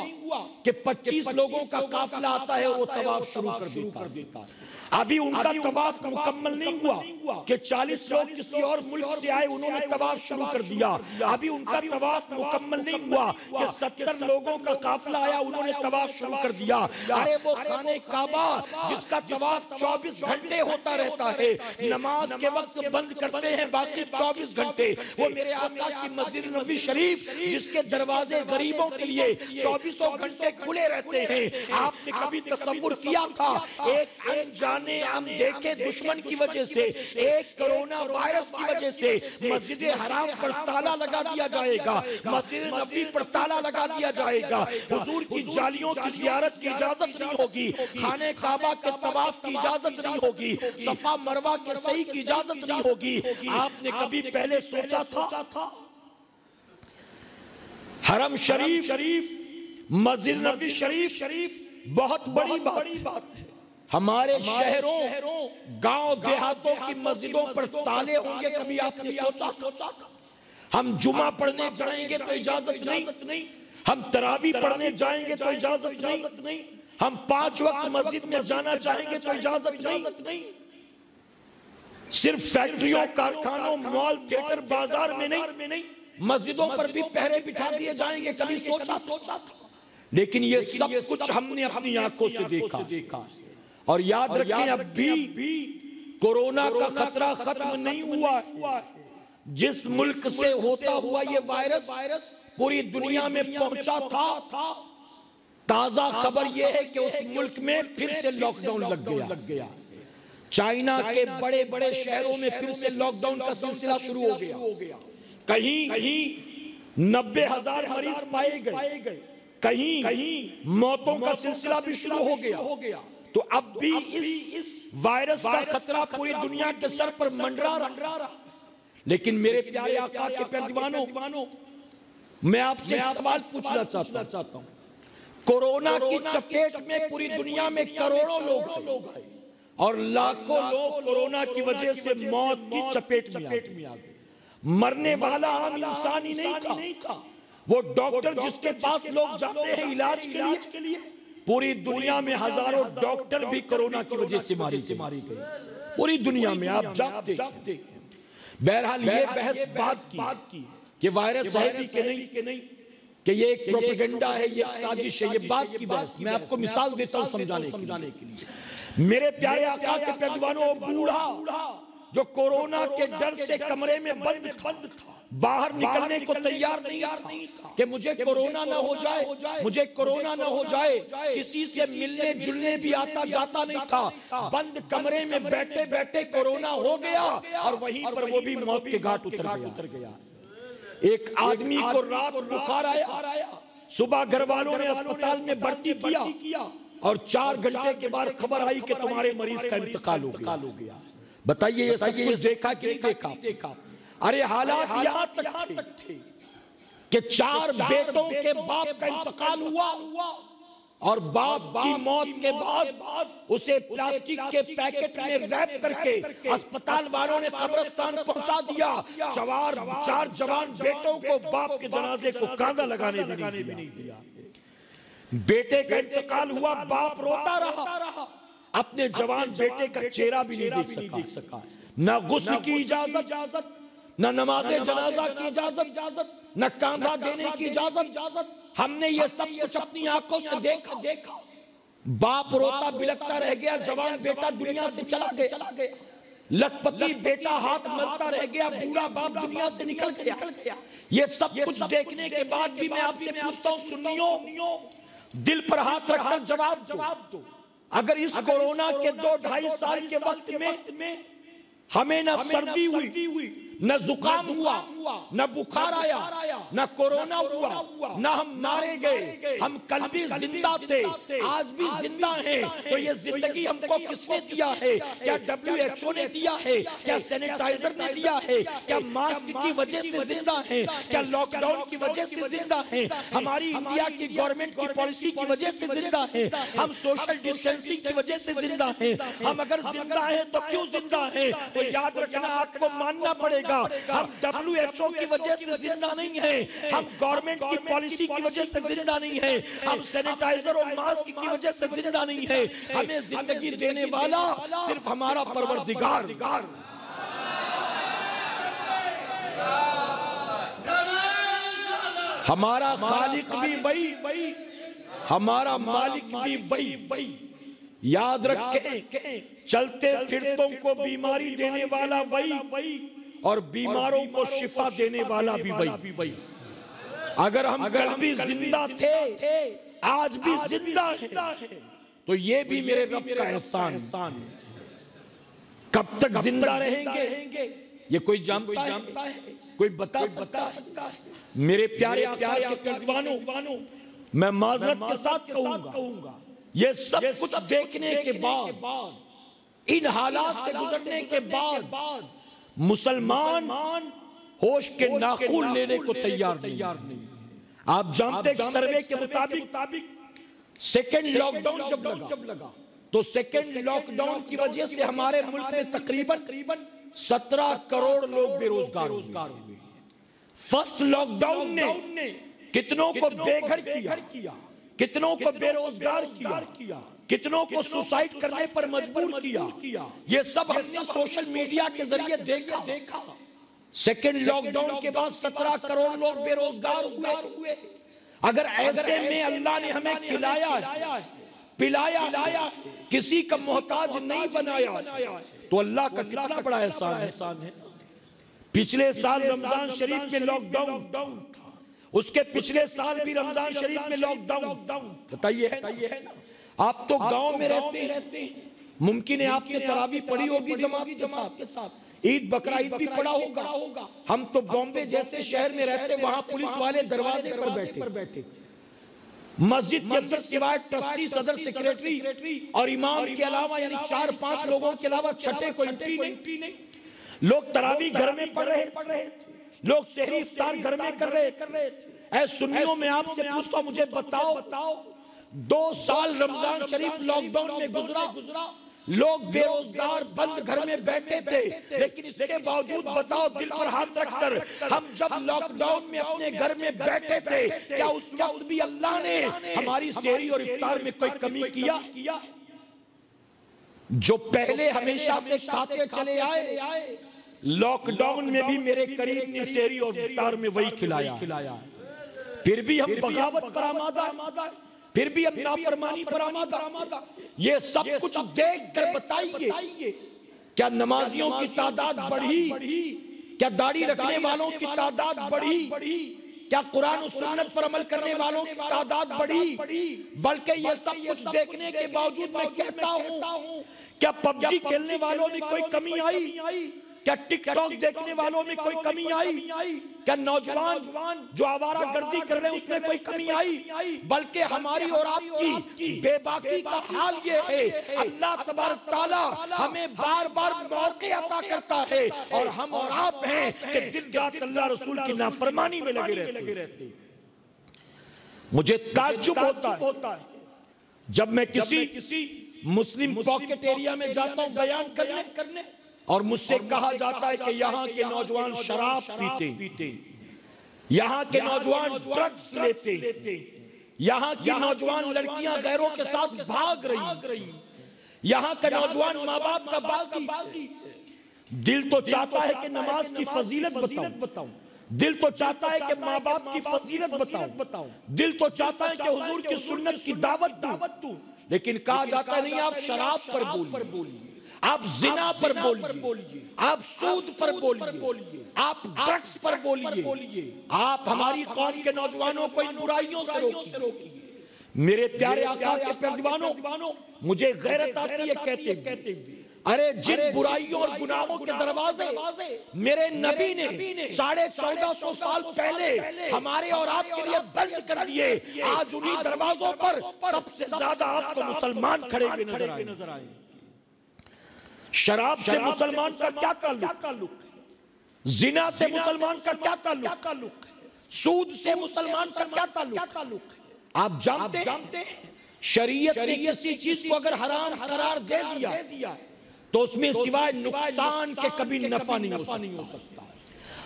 Speaker 1: कि 25 लोगों का काफिला आता है और वो तवाफ शुरू कर देता है। अभी उनका तवाफ मुकम्मल नहीं हुआ कि 40 लोग किसी और मुल्क से आए, उन्होंने तवाफ शुरू कर दिया। अभी उनका तवाफ मुकम्मल नहीं हुआ कि 70 लोगों का काफिला आया, उन्होंने तवाफ शुरू कर दिया। अरे वो खाने काबा जिसका तवाफ 24 घंटे होता रहता है, नमाज के वक्त बंद करते हैं बाकी 24 घंटे, वो मेरे आका की मस्जिद नबवी शरीफ जिसके दरवाजे गरीबों के लिए 24 घंटे खुले रहते हैं। आपने कभी तसव्वुर किया था एक अनजाने हम देखे दुश्मन की वजह से, एक कोरोना वायरस की वजह से मस्जिद हराम पर ताला लगा दिया जाएगा, मस्जिद नबी पर ताला लगा दिया जाएगा, हुजूर की जालियों की जियारत की इजाजत नहीं होगी, खाने काबा के तवाफ की इजाजत नहीं होगी, सफा मरवा के सही की इजाजत नहीं होगी। आपने कभी पहले सोचा था? हरम शरीफ, मस्जिद नबी शरीफ बहुत बड़ी बात है। हमारे शहरों गांव देहातों की मस्जिदों पर ताले होंगे, कभी आपने सोचा था? हम जुमा पढ़ने जाएंगे तो इजाजत नहीं, हम तरावी पढ़ने जाएंगे तो इजाजत नहीं, हम 5 वक्त मस्जिद में जाना चाहेंगे तो इजाजत नहीं। सिर्फ फैक्ट्रियों, कारखानों, मॉल, थिएटर, बाजार में नहीं, मस्जिदों पर भी पहरे बिठा दिए जाएंगे, कभी सोचा था? लेकिन ये सब कुछ हमने अपनी आंखों से देखा। और याद रखें, अब भी कोरोना का खतरा खत्म नहीं हुआ। जिस मुल्क से होता हुआ ये वायरस पूरी दुनिया में पहुंचा था, ताजा खबर यह है कि उस मुल्क में फिर से लॉकडाउन लग गया। चाइना के बड़े बड़े शहरों में फिर से लॉकडाउन का सिलसिला शुरू हो गया। कहीं 90,000 मरीज पाए गए, कहीं मौतों का सिलसिला भी शुरू हो गया। तो अब भी इस वायरस का खतरा पूरी दुनिया के सर पर मंडरा रहा। लेकिन मेरे प्यारे आका के प्यारे दीवानों, मैं आपसे एक सवाल पूछना चाहता हूं। कोरोना की चपेट में पूरी दुनिया में करोड़ों लोग आए और लाखों लोग कोरोना की वजह से मौत की चपेट में आ गए। मरने वाला आम इंसान ही नहीं था, वो डॉक्टर जिसके पास लोग जाते हैं इलाज के लिए, पूरी दुनिया में हजारों डॉक्टर भी कोरोना की वजह से मारी गई। पूरी दुनिया में आप जानते। बहरहाल ये बहस बात की कि वायरस है भी कि नहीं, कि ये एक प्रोपेगेंडा है, ये साजिश है, ये बात की बहस। मैं आपको मिसाल देता हूं समझाने के लिए। मेरे प्यारे आका के प्यारे दीवानों, बूढ़ा जो कोरोना के डर से कमरे में बंद था, बाहर निकलने को तैयार नहीं था कि मुझे कोरोना ना हो जाए, मुझे कोरोना ना हो जाए। किसी से मिलने जुलने भी आता जाता नहीं था। बंद कमरे में बैठे बैठे कोरोना हो गया और वहीं पर वो भी मौत के घाट उतर गया। एक आदमी को रात बुखार आया, सुबह घर वालों ने अस्पताल में भर्ती किया और 4 घंटे के बाद खबर आई कि तुम्हारे मरीज का इंतकाल हो गया। बताइए ये सब कुछ देखा कि नहीं देखा? अरे हालात यहां तक थे कि 4 बेटों के बाप का इंतकाल हुआ और बाप की मौत के बाद उसे प्लास्टिक के पैकेट में रैप करके अस्पताल वालों ने कब्रिस्तान पहुंचा दिया। 4 जवान बेटों को बाप के जनाजे को कांधा लगाने भी नहीं दिया। बेटे का इंतकाल हुआ, बाप रोता रहा, अपने जवान बेटे का चेहरा भी नहीं देख सका। न गुस्ल की इजाजत, न नमाज़े जनाजा की इजाजत, न कांधा देने की इजाजत। हमने ये सब कुछ अपनी आंखों से देखा। बाप रोता बिलखता रह गया, जवान बेटा दुनिया से चला गया। लखपति बेटा हाथ मलता रह गया, बूढ़ा बाप दुनिया से निकल गया। ये सब कुछ देखने के बाद भी मैं आपसे पूछता हूं, सुन्नियों, दिल पर हाथ रखकर जवाब दो। अगर इस कोरोना के 2-2.5 साल के वक्त में हमें न सर्दी हुई, न जुकाम हुआ, न बुखार आया, न कोरोना हुआ, न हम मारे गए, हम कल भी जिंदा थे, आज भी जिंदा हैं, तो ये जिंदगी हमको किसने दिया है? क्या WHO ने दिया है? क्या सैनिटाइजर ने दिया है? क्या मास्क की वजह से जिंदा है? क्या लॉकडाउन की वजह से जिंदा है? हमारी इंडिया की गवर्नमेंट की पॉलिसी की वजह से जिंदा है? हम सोशल डिस्टेंसिंग की वजह से जिंदा है? हम अगर जिंदा है तो क्यों जिंदा है? तो याद रखना, आपको मानना पड़ेगा, हम WHO की वजह से जिंदा नहीं है, हम गवर्नमेंट की पॉलिसी की वजह से जिंदा नहीं है, हम सैनिटाइजर और मास्क की वजह से जिंदा नहीं है। हमें जिंदगी देने वाला सिर्फ हमारा परवरदिगार। हमारा खालिक भी वही, हमारा मालिक भी वही। याद रखें, चलते फिरतों को बीमारी देने वाला वही और बीमारों को शिफा देने वाला भी वही। अगर हम कल भी जिंदा थे, आज भी जिंदा है, तो ये भी मेरे रब का एहसान है। कब तक जिंदा रहेंगे ये कोई जानता है? कोई बता सकता है? मेरे प्यारे आका के दीवानों, मैं माजरत के साथ कहूंगा, ये सब कुछ देखने के बाद, इन हालात से गुजरने के बाद मुसलमान होश के नाखून लेने को तैयार नहीं। आप जानते हैं, सर्वे के मुताबिक सेकेंड लॉकडाउन जब लगा तो सेकेंड लॉकडाउन की वजह से हमारे मुल्क में तकरीबन 17 करोड़ लोग बेरोजगार हुए। फर्स्ट लॉकडाउन ने कितनों को बेघर किया, कितनों को बेरोजगार किया, कितनों को सुसाइड करने पर मजबूर किया। ये सब हमने सोशल मीडिया के जरिए देखा। सेकेंड लॉकडाउन के बाद 17 करोड़ लोग बेरोजगार हुए। अगर ऐसे में अल्लाह ने हमें खिलाया पिलाया, किसी का मोहताज नहीं बनाया, तो अल्लाह का कितना बड़ा एहसान है। पिछले साल रमजान शरीफ में लॉकडाउन था, उसके पिछले साल भी रमजान शरीफ में लॉकडाउन। बताइए है ना, आप तो गांव में रहते हैं, मुमकिन है आपने तरावी पढ़ी होगी जमात के साथ, ईद बकरा ईद भी पढ़ा होगा। हम तो बॉम्बे जैसे शहर में रहते, वहां पुलिस वाले दरवाजे पर बैठे, मस्जिद के अंदर सिवाय ट्रस्टी, सदर सेक्रेटरी और इमाम के अलावा यानी 4-5 लोगों के अलावा छठे कोई एंट्री नहीं। लोग तरावी घर में पढ़ रहे थे, लोग सहरी इफ्तार घर में कर रहे थे। ऐ सुन्नियों में आपसे पूछता हूं, मुझे बताओ 2 साल रमजान शरीफ लॉकडाउन में गुजरा, लोग बेरोजगार बंद घर में बैठे थे, लेकिन इसके बावजूद बताओ दिल पर हाथ रखकर, हम जब लॉकडाउन में अपने घर में बैठे थे, क्या उस वक्त भी अल्लाह ने हमारी सहरी और इफ्तार में कोई कमी किया? जो पहले हमेशा से खाते चले आए, लॉकडाउन में भी मेरे करीब ने सहरी और इफ्तार में वही खिलाया। फिर भी हम बगावत पर आमादा, फिर भी हम नाफरमानी पर आमादा। ये सब कुछ देख कर बताइए, क्या नमाजियों की तादाद बढ़ी? क्या दाढ़ी रखने वालों की तादाद बढ़ी? क्या कुरान और सुन्नत पर अमल करने वालों की तादाद बढ़ी? बल्कि ये सब कुछ देखने के बावजूद मैं कहता हूँ, क्या पबजी खेलने वालों में कोई कमी आई? क्या टिकटॉक देखने वालों में कोई कमी आई? क्या नौजवान जो आवारा गर्दी कर रहे हैं उसमें कोई कमी आई? बल्कि हमारी और आपकी बेबाकी का हाल ये है, अल्लाह तबारक तआला हमें बार बार मौके अता करता है, और हम और आप हैं कि दिन रात अल्लाह रसूल की नाफरमानी में लगे रहते। मुझे ताज्जुब होता है जब मैं किसी मुस्लिम पॉकेट एरिया में जाता हूं बयान करने, और मुझसे कहा जाता है कि यहाँ के नौजवान शराब पीते, यहाँ के नौजवान ड्रग्स लेते, यहाँ की नौजवान लड़कियां गैरों के साथ भाग रही, यहाँ का नौजवान माँ बाप का बागी। दिल तो चाहता है कि नमाज की फजीलत बताऊं, दिल तो चाहता है कि माँ बाप की फजीलत बताऊं, दिल तो चाहता है कि हुजूर की सुन्नत की दावत दूं, लेकिन कहा जाता है नहीं, आप शराब पर बोलिए, आप जिना पर बोलिए, आप सूद पर बोलिए, आप ड्रग्स पर बोलिए, आप हमारी कौम के नौजवानों को इन बुराइयों से रोकिए। मेरे प्यारे आका के परदीवानों, मुझे गैरत आती है कहते हुए, अरे जिन बुराइयों और गुनाहों के दरवाजे मेरे नबी ने 1450 साल पहले हमारे और आपके लिए बंद कर दिए, आज उन्हीं दरवाजों पर सबसे ज्यादा आपको मुसलमान खड़े हुए नजर आए। शराब से मुसलमान का क्या ताल्लुक? जिना से मुसलमान का क्या ताल्लुक? सूद से मुसलमान का क्या ताल्लुक? आप जानते हैं शरीयत ने किसी चीज को अगर हराम करार दे दिया तो उसमें सिवाय नुकसान के कभी नफा नहीं हो सकता।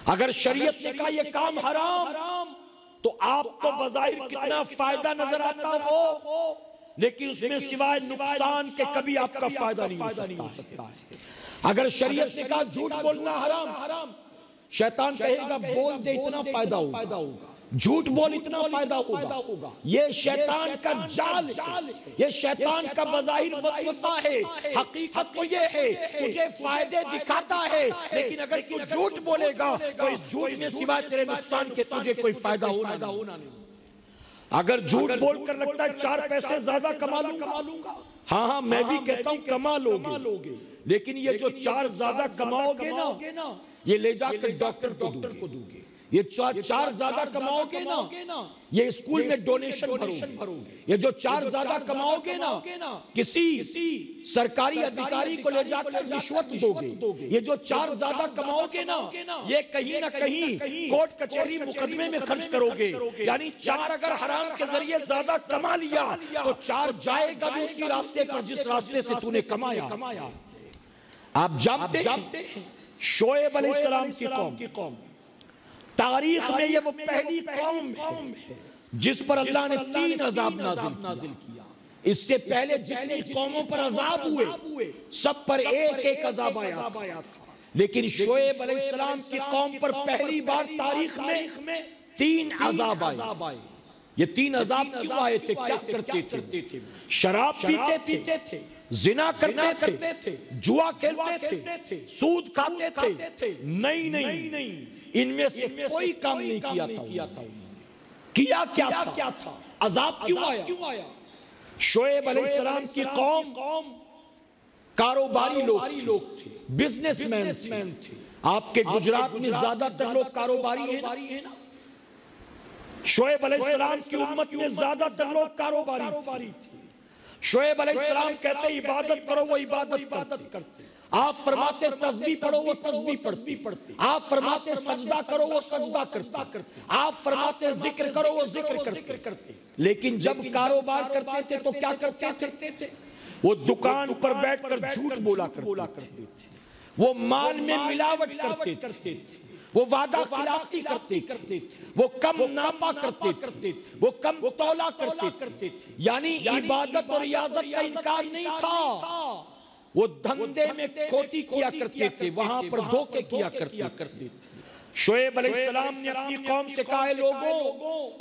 Speaker 1: अगर शरीयत ने कहा यह काम हराम, तो आपको बज़ाहिर कितना फायदा नजर आता हो, लेकिन उसमें सिवाय नुकसान के कभी आपका फायदा नहीं हो सकता है। अगर शरीयत ने कहा झूठ बोलना हराम, शैतान कहेगा बोल दे इतना फायदा होगा, झूठ बोल इतना फायदा होगा। ये शैतान का जाल है, ये शैतान का बज़ाहिर वसवसा है। हकीकत तो ये है तुझे फायदे दिखाता है, लेकिन अगर तू झूठ बोलेगा तो इस झूठ में सिवाय तेरे नुकसान के तुझे कोई फायदा होना नहीं। अगर झूठ बोलकर लगता है 4 पैसे ज्यादा कमा लूंगा, हाँ मैं भी कहता हूं कमा लोगे, लेकिन ये जो 4 ज्यादा कमाओगे ना, ये ले जाकर डॉक्टर को दोगे, ये चार ज्यादा कमाओगे ना, ये स्कूल में डोनेशन भरोगे। ये जो चार ज्यादा कमाओगे ना, किसी सरकारी अधिकारी को ले जाकर रिश्वत दोगे। ये जो चार ज्यादा कमाओगे ना, ये कहीं ना कहीं कोर्ट कचहरी मुकदमे में खर्च करोगे। यानी चार अगर हराम के जरिए ज्यादा कमा लिया तो चार जाएगा भी उसी रास्ते पर जिस रास्ते से तूने कमाया। आप जानते हैं शोएब अलैहिस्सलाम की कौम तारीख में ये वो पहली कौम है जिस पर अल्लाह ने 3 अजाब नाजिल किया। इससे पहले जितनी कौमों पर अजाब हुए सब पर एक अजाब आया था, लेकिन शोएब अलैहिस्सलाम की कौम पर पहली बार तारीख में 3 अजाब आए। ये 3 अजाब क्यों आए थे? क्या करते थे? शराब पीते थे, जिना करते थे, जुआ खेलते थे, सूद खाते थे। नहीं, इनमें से कोई काम नहीं किया था। किया क्या था? अजाब क्यों आया? शोएब अलैहिस्सलाम की कौम कारोबारी लोग थे, बिजनेसमैन थे। आपके गुजरात में ज्यादातर लोग कारोबारी हैं ना। शोएब अलैहिस्सलाम की उम्मत में ज्यादातर लोग कारोबारी थे। शोएब अलैहिस्सलाम कहते इबादत करो, वो इबादत करते। आप फरमाते तस्बीह पढ़ो, वो तस्बीह पढ़ते। आप फरमाते सजदा करो, वो सजदा करते। आप फरमाते जिक्र करो, वो जिक्र करते। लेकिन जब कारोबार करते थे तो क्या करते थे? वो दुकान पर बैठकर झूठ बोला करते थे। वो माल में मिलावट करते थे। वो वादा खिलाफी करते थे। वो कम नापा करते थे। वो कम तौला करते थे। यानी इबादत और रियाजत का इनकार नहीं था। वो धंधे में खोटी किया करते थे, वहां पर धोखे किया करते थे। शोएब अलैहिस्सलाम ने अपनी कौम से कहा है लोगों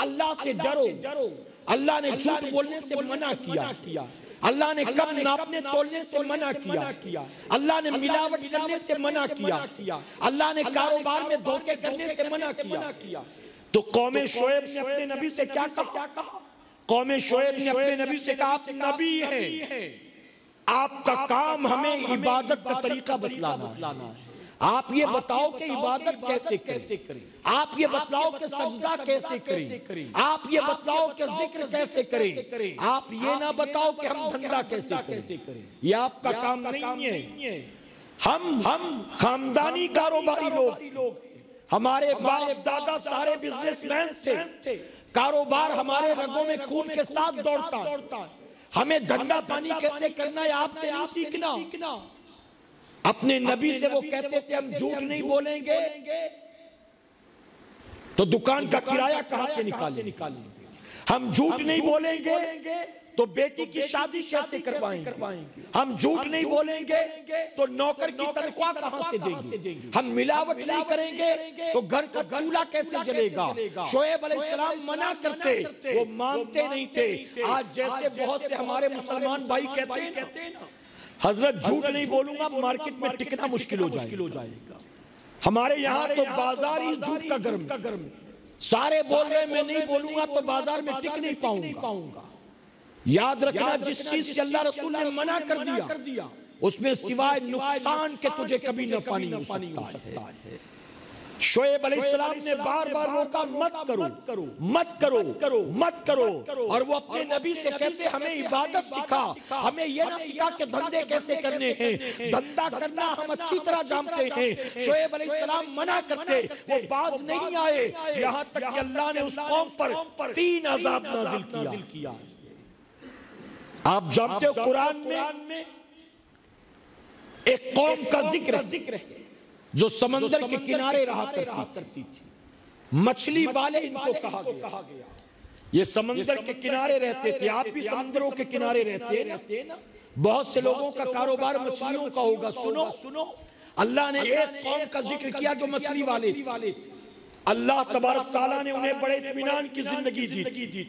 Speaker 1: अल्लाह से डरो। अल्लाह ने झूठ बोलने से मना किया। अल्लाह ने कम नापने तोलने से मना किया। अल्लाह ने मिलावट करने से मना किया। अल्लाह ने कारोबार में धोखे करने से मना किया। तो कौम शोएब ने अपने नबी से क्या कहा? कौम शोएब ने अपने नबी से कहा आप नबी हैं, आपका काम हमें इबादत का तरीका बतलाना है। आप ये बताओ कि इबादत कैसे करें। आप ये बतलाओ कि सजदा कैसे करें। आप ये बतलाओ कि जिक्र कैसे करें। आप ये ना बताओ कि हम धंधा कैसे करें। ये आपका काम नहीं है। हम खानदानी कारोबारी लोग, हमारे बाप दादा सारे बिजनेसमैन थे। कारोबार हमारे रगों में खून के साथ दौड़ता। हमें धंधा पानी कैसे करना है आपसे नहीं सीखना। अपने नबी से वो कहते थे हम झूठ नहीं बोलेंगे तो दुकान का किराया कहां से निकालेंगे। हम झूठ नहीं बोलेंगे तो बेटी की शादी कैसे करवाएंगे। हम झूठ नहीं बोलेंगे तो नौकर की तनख्वाह कहां से देंगे। हम मिलावट नहीं करेंगे तो घर का चूल्हा कैसे जलेगा। शोएब अलैहिस्सलाम मना करते, वो मानते नहीं थे। आज जैसे बहुत से हमारे मुसलमान भाई कहते हैं ना हजरत झूठ नहीं बोलूंगा मार्केट में टिकना मुश्किल हो जाएगा। हमारे यहाँ तो बाजार ही झूठ का गर्म। सारे बोल रहे मैं नहीं बोलूंगा तो बाजार में टिक नहीं पाऊंगा। याद रखना जिस चीज से अल्लाह रसूल ने मना कर दिया उसमें सिवाय नुकसान के तुझे कभी नफा नहीं हो सकता है। शोएब अलैहिस्सलाम ने बार बार रोका मत करो। और वो अपने नबी से कहते हमें इबादत सिखा, हमें ये ना सिखा कि धंधे कैसे करने हैं। धंधा करना हम अच्छी तरह जानते हैं। शोएब अलैहिस्सलाम मना करते, वो बाज नहीं आए। यहाँ तक कि अल्लाह ने उस कौम पर 3 अजाब नाजिल किया। आप जानते हो कुरान में एक कौम का जिक्र है जो समंदर के किनारे रहा करती थी। मछली वाले इनको कहा गया। ये समंदर के किनारे रहते थे। आप भी समंदरों के किनारे रहते हैं ना। बहुत से लोगों का कारोबार मछलियों का होगा। सुनो अल्लाह ने एक कौम का जिक्र किया जो मछली वाले थे। अल्लाह तबारक तआला ने उन्हें बड़े इत्मीनान की जिंदगी दी थी।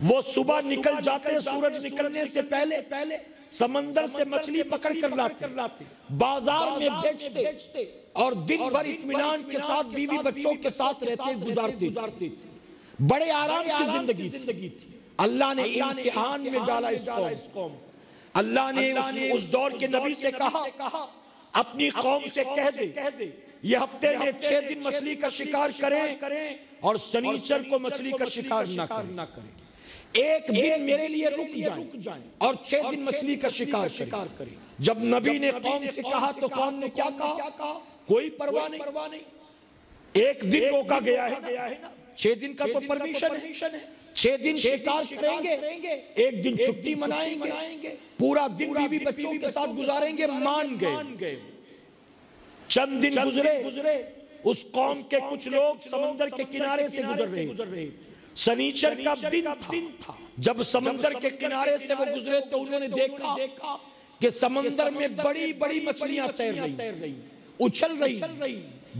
Speaker 1: वो सुबह निकल जाते, सूरज निकलने से पहले समंदर से मछली पकड़ कर लाते, बाजार में बेचते और दिन भर इत्मीनान के साथ बीवी बच्चों के साथ रहते गुजारते थे। बड़े आराम की जिंदगी थी। अल्लाह ने इम्तिहान में डाला इस कौम। अल्लाह ने उस दौर के नबी से कहा अपनी कौम से कह दे ये हफ्ते में 6 दिन मछली का शिकार करें और शनीचर को मछली का शिकार ना करें। एक दिन मेरे लिए रुक जाए और 6 दिन मछली का शिकार करें। जब नबी ने कौम से कहा तो कौम ने क्या कहा? कोई परवाह नहीं। एक दिन रोका गया है ना, 6 दिन का तो परमिशन है। 6 दिन शिकार करेंगे, एक दिन छुट्टी मनाएंगे, पूरा दिन बीवी बच्चों के साथ गुजारेंगे, मान गए। चंद दिन गुजरे, उस कौम के कुछ लोग समंदर के किनारे से गुजर रहे। शनीचर का दिन था। जब समंदर के किनारे से वो गुजरे तो उन्होंने देखा कि समंदर में बड़ी बड़ी मछलियां तैर रही, उछल रही,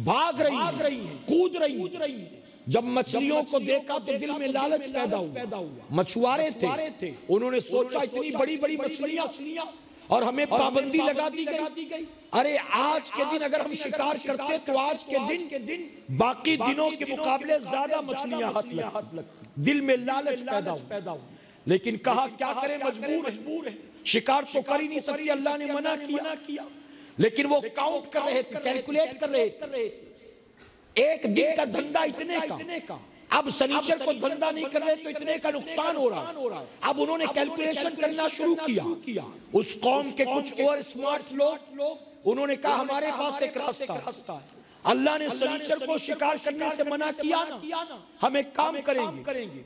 Speaker 1: भाग रही, कूद रही। जब मछलियों को देखा तो दिल में लालच पैदा हुआ। मछुआरे थे, उन्होंने सोचा इतनी बड़ी बड़ी मछलियां और हमें पाबंदी लगा दी गई। अरे आज के दिन अगर हम शिकार करते तो आज के दिन बाकी दिनों के मुकाबले ज्यादा मछलियां हाथ लगती। दिल में लालच पैदा हुआ। लेकिन कहा क्या करें, मजबूर है, शिकार तो कर ही नहीं सकती, अल्लाह ने मना किया। लेकिन वो काउंट कर रहे थे, कैलकुलेट कर रहे थे। एक दिन का धंधा इतने का, अब शनीचर को धंधा नहीं कर रहे तो इतने का नुकसान हो रहा है। अब उन्होंने कैलकुलेशन करना शुरू किया। उस कौम के कुछ और स्मार्ट लोग उन्होंने कहा हमारे पास एक रास्ता है। अल्लाह ने शनीचर को शिकार करने से मना किया ना, हम एक काम करेंगे,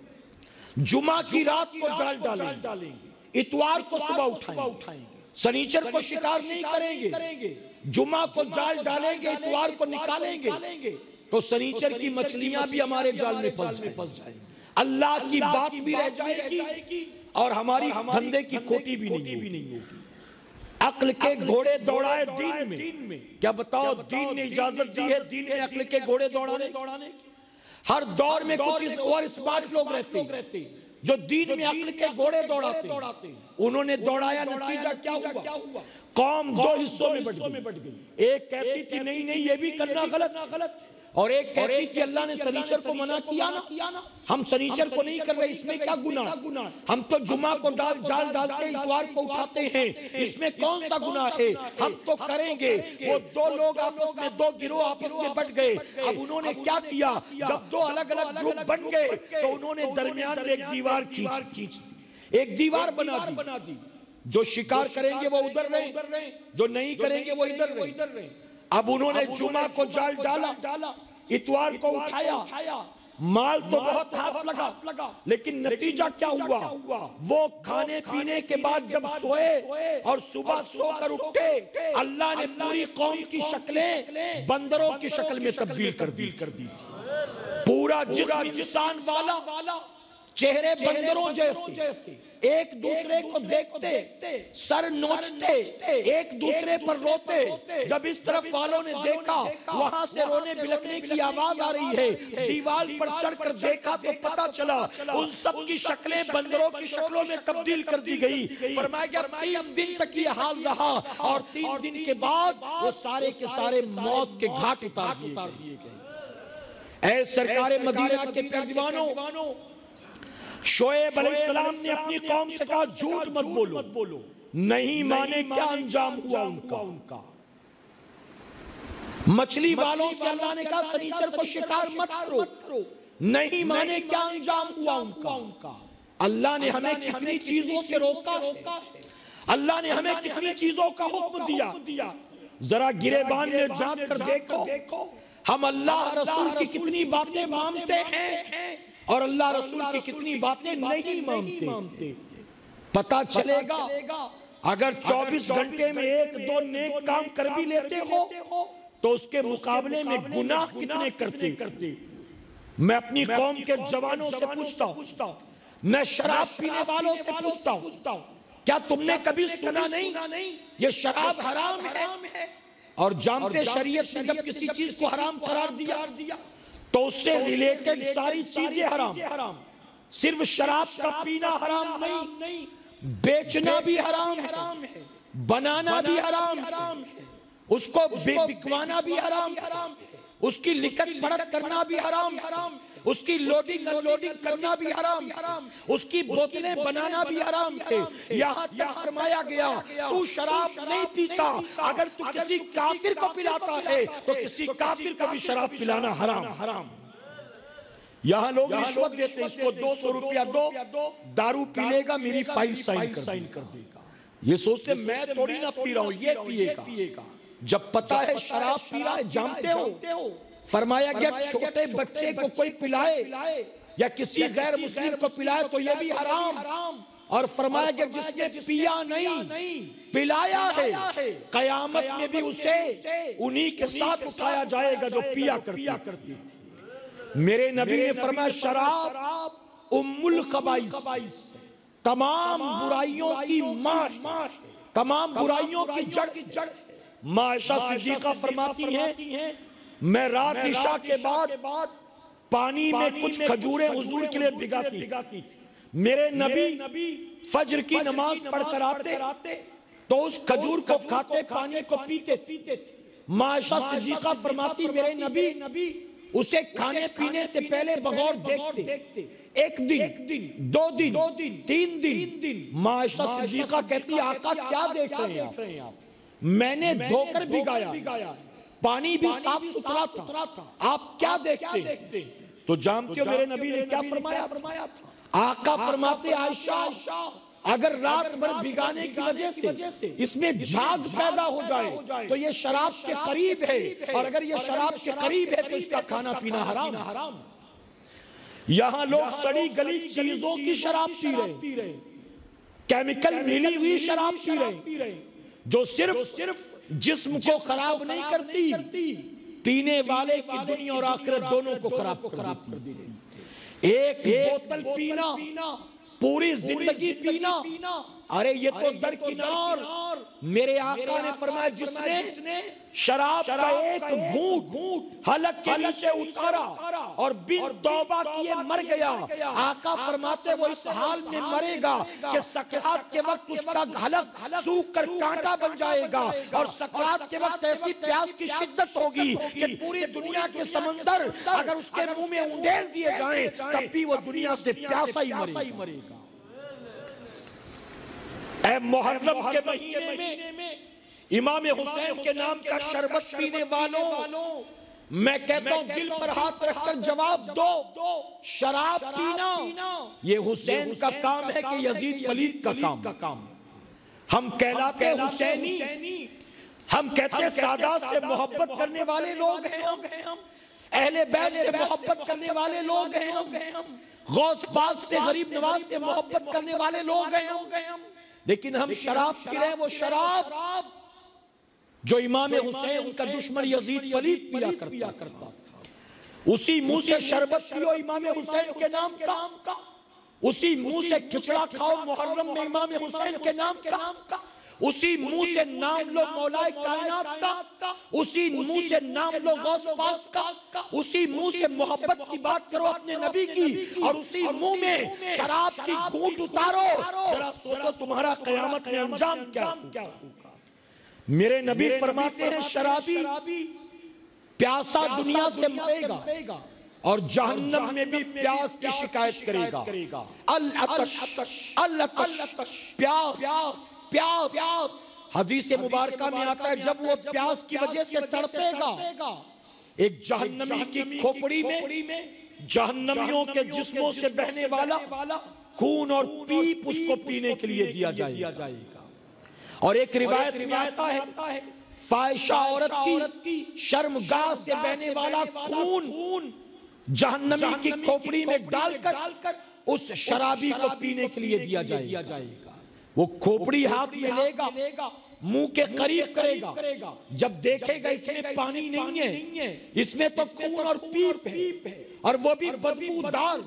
Speaker 1: जुमा की रात को जाल डालेंगे, इतवार को सुबह उठाएंगे, शनीचर को शिकार नहीं करेंगे, जुमा को जाल डालेंगे, इतवार को निकालेंगे तो शनीचर की मछलियां भी हमारे जाल में फंस जाएंगी। अल्लाह की बात भी रह जाएगी और हमारी धंधे की खोटी भी नहीं होगी। अक्ल के घोड़े दौड़ाए दीन में, क्या बताओ, दीन ने इजाजत दी है, दीन ने अक्ल के घोड़े दौड़ाने। हर दौर में कुछ और स्मार्ट लोग रहते जो दीन में अक्ल के घोड़े दौड़ाते। उन्होंने दौड़ाया, नतीजा क्या हुआ? कौम 2 हिस्सों में बढ़ गई। एक कहती थी नहीं ये भी करना गलत, और एक कहती थी अल्लाह ने शनीचर को मना किया ना, हम शनीचर को नहीं कर रहे, इसमें क्या गुनाह? हम तो जुमा को जाल डालते, इतवार को उठाते हैं, इसमें कौन सा गुनाह है? हम तो करेंगे। वो 2 लोग आपस में, 2 गिरोह आपस में बढ़ गए। अब उन्होंने क्या किया? जब 2 अलग अलग ग्रुप बन गए तो उन्होंने दरमियान में एक दीवार खींच, एक दीवार बना दी। जो शिकार करेंगे वो उधर रहे, जो नहीं करेंगे वो इधर रहे। अब उन्होंने जुमा को जाल डाला, इतवार को उठाया, माल तो बहुत हाथ लगा, लेकिन नतीजा क्या हुआ? वो खाने पीने के बाद जब सोए और सुबह सोकर उठे, अल्लाह ने पूरी कौम की शक्लें बंदरों की शक्ल में तब्दील कर दी। पूरा जिस्म इंसान वाला, चेहरे बंदरों जैसे, एक दूसरे को देखते, सर नोचते, एक दूसरे पर रोते। जब इस तरफ वालों ने देखा, वहां से रोने बिलखने की आवाज आ रही है। दीवार पर चढ़कर देखा तो पता चला उन सब की शक्लें बंदरों की शक्लों में तब्दील कर दी गई। फरमाया 3 दिन तक ये हाल रहा और 3 दिन के बाद वो सारे के सारे मौत के घाट उतार दिए गए। ऐ सरकारे मदीना के दीवानों, शोएब अलैहिस्सलाम ने अपनी कौम से कहा झूठ मत बोलो, नहीं माने क्या अंजाम हुआ उनका। मछली वालों से अल्लाह ने कहा शनीचर को शिकार मत करो, नहीं माने क्या अंजाम हुआ उनका। अल्लाह ने हमें कितनी चीजों से रोका, अल्लाह ने हमें कितनी चीजों का हुक्म दिया। जरा गिरेबान में झांक कर देखो, हम अल्लाह रसूल की कितनी बातें मानते हैं और अल्लाह रसूल की कितनी बातें नहीं मानते। पता चलेगा अगर 24 घंटे में 1-2 नेक काम कर भी लेते हो तो उसके मुकाबले में गुनाह कितने करते। मैं अपनी कौम के जवानों से पूछता हूं, मैं शराब पीने वालों से पूछता हूं, क्या तुमने कभी सुना नहीं ये शराब हराम है? और जानते शरीयत ने जब किसी चीज को हराम करार दिया तो उससे रिलेटेड सारी चीजें हराम। सिर्फ शराब का पीना हराम नहीं, बेचना भी हराम है, बनाना भी हराम है, उसको बिकवाना भी हराम है, उसकी लिखत पढ़त करना भी हराम है, उसकी लोडिंग अनलोडिंग करना भी हराम, उसकी बोतलें बनाना भी हराम है। यहाँ तक फरमाया गया तू शराब नहीं पीता, अगर तू किसी काफिर को पिलाता है तो किसी काफिर को भी शराब पिलाना हराम। यहाँ लोग रिश्वत देते, इसको 200 रुपया दो, दारू पी लेगा, मेरी फाइल साइन कर देगा। ये सोचते मैं थोड़ी ना पी रहा हूं, ये पिएगा। जब पता है शराब पी रहा है, जानते हो, फरमाया गया छोटे बच्चे को कोई पिलाए या किसी गैर मुस्लिम को पिलाए तो ये भी हराम। और फरमाया गया जिसने पिया नहीं पिलाया है, कयामत में भी उसे उन्हीं के साथ उठाया जाएगा जो पिया करती थी। मेरे नबी ने फरमाया शराब उम्मुल खबाइस, तमाम बुराइयों की मां, तमाम बुराइयों की जड़। मां आयशा सिद्दीका फरमाती हैं मैं रात इशा के बाद पानी में कुछ खजूरें हुजूर के लिए भिगाती थी। मेरे नबी फज्र की नमाज पढ़कर आते तो उस खजूर को खाते, पानी को पीते। मां आयशा सिद्दीका फरमाती मेरे नबी उसे खाने पीने से पहले बगौर देखते। एक दिन, 2 दिन, 3 दिन। मां आयशा सिद्दीका कहती आका क्या देख रहे हैं आप? मैंने धोकर भिगाया, पानी भी साफ सुथरा था, आप क्या देखते? तो जानते हो मेरे नबी ने क्या फरमाया था? आका फरमाते आयशा अगर रात भर भिगाने की वजह से इसमें झाग पैदा हो जाए तो ये शराब के करीब है, और अगर ये शराब के करीब है तो इसका खाना पीना हराम। यहाँ लोग सड़ी गली चीजों की शराब पी रहे, केमिकल मिली हुई शराब पी रहे, जो सिर्फ जिस्म को खराब नहीं करती, पीने वाले की दुनिया और आखिरत दोनों को खराब कर देती। एक बोतल पीना, पूरी जिंदगी पीना, अरे ये तो दरकिनार। मेरे आका ने फरमाया जिसने शराब का एक घूंट हलक के नीचे उतारा और बिन तौबा किए मर गया, आका फरमाते वो इस हाल में मरेगा कि सकरात के वक्त उसका हलक सूख कर कांटा बन जाएगा, और सकरात के वक्त ऐसी प्यास की शिद्दत होगी कि पूरी दुनिया के समंदर अगर उसके मुंह में उंडेल दिए जाएं तब भी वो दुनिया से प्यासा ही मरेगा। मुहर्रम के महीने में इमाम हुसैन के नाम का शरबत पीने वालों, मैं कहता हूं दिल पर हाथ रखकर जवाब दो, शराब पीना ये हुसैन का काम है कि यजीद पलीद का काम? हम कहलाते हुसैनी, हम कहते सादात से मोहब्बत करने वाले लोग हैं, हम अहले बैत से मोहब्बत करने वाले लोग हैं, हम गौस पाक से गरीब नवाज से मोहब्बत करने वाले लोग हैं, हम लेकिन हम शराब पी रहे हैं, वो शराब जो इमाम हुसैन उनका दुश्मन यजीद पलीद पिया करता था। उसी मुंह से शरबत पियो इमाम हुसैन के नाम का, उसी मुंह से खिचड़ा खाओ मुहर्रम में इमाम हुसैन के नाम का, उसी मुंह से नाम लो मौलाए कायनात का, उसी मुंह से नाम लो गौस पाक का, उसी मुंह से मोहब्बत की बात करो अपने नबी की, और उसी मुंह में शराब की घूंट उतारो। जरा सोचो तुम्हारा कयामत में अंजाम क्या होगा। मेरे नबी फरमाते हैं शराबी प्यासा दुनिया से मरेगा और जहन्नम में भी प्यास की शिकायत करेगा। प्यास हदीस मुबारक में आता है जब वो प्यास की वजह से तड़पेगा, एक जहन्नमी की खोपड़ी में जहन्नमियों के जिस्मों से बहने वाला खून और पीप उसको पीने के लिए दिया जाएगा। और एक रिवायत में आता है फाहिशा औरत की शर्मगाह से बहने वाला खून जहन्नमी की खोपड़ी में डालकर उस शराबी को पीने के लिए दिया जाएगा। वो खोपड़ी हाथ में लेगा, मुंह के करीब करेगा, जब देखेगा इसमें पानी नहीं है, इसमें तो खून और पीप है, और वो भी बदबूदार,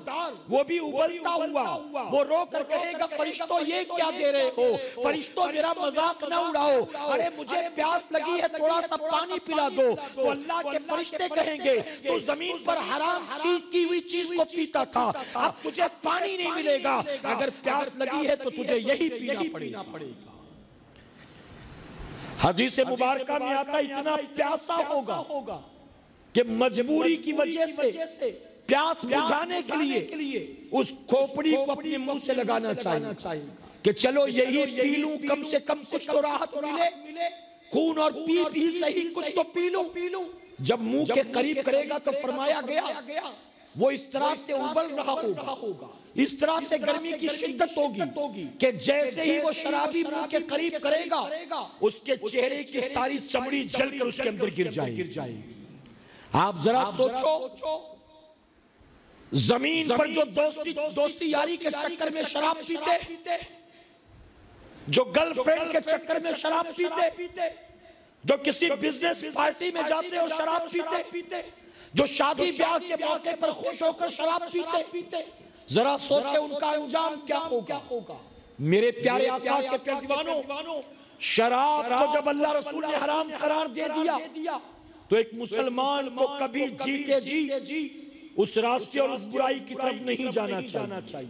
Speaker 1: वो भी उबलता हुआ, वो रो कर कहेगा फरिश्तों ये क्या दे रहे हो, फरिश्तों मेरा मजाक न उड़ाओ, अरे मुझे प्यास लगी है थोड़ा सा पानी पिला दो। तो अल्लाह के फरिश्ते कहेंगे तू जमीन पर हराम चीज की हुई चीज को पीता था, अब तुझे पानी नहीं मिलेगा, अगर प्यास लगी है तो तुझे यही पीना पड़ेगा। हदीस मुबारक में आता इतना प्यासा होगा कि मजबूरी की वजह से प्यास बुझाने के लिए उस खोपड़ी को अपने मुंह से लगाना चाहिए कि चलो यही पी लूं, कम से कम कुछ तो राहत मिले, खून और पीप ही सही कुछ तो पी लूं। जब मुंह के करीब करेगा तो फरमाया गया वो इस तरह से उबल रहा होगा, इस तरह से गर्मी की शिद्दत होगी कि जैसे ही वो शराबी मुंह के करीब करेगा उसके चेहरे की सारी चमड़ी जलकर उसके अंदर गिर जाएगी। आप जरा सोचो, जमीन पर जो दोस्ती यारी के चक्कर में शराब पीते, जो गर्लफ्रेंड के चक्कर में शराब पीते, जो किसी बिजनेस पार्टी में जाते और शराब पीते, जो शादी ब्याह के मौके पर खुश होकर शराब पीते, जरा सोचे उनका अंजाम क्या होगा। मेरे प्यारे आका के प्यारे दीवानों, शराब को जब अल्लाह रसूल ने हराम करार दे दिया तो एक मुसलमान को कभी जीते जी उस रास्ते और उस बुराई की तरफ नहीं जाना चाहिए।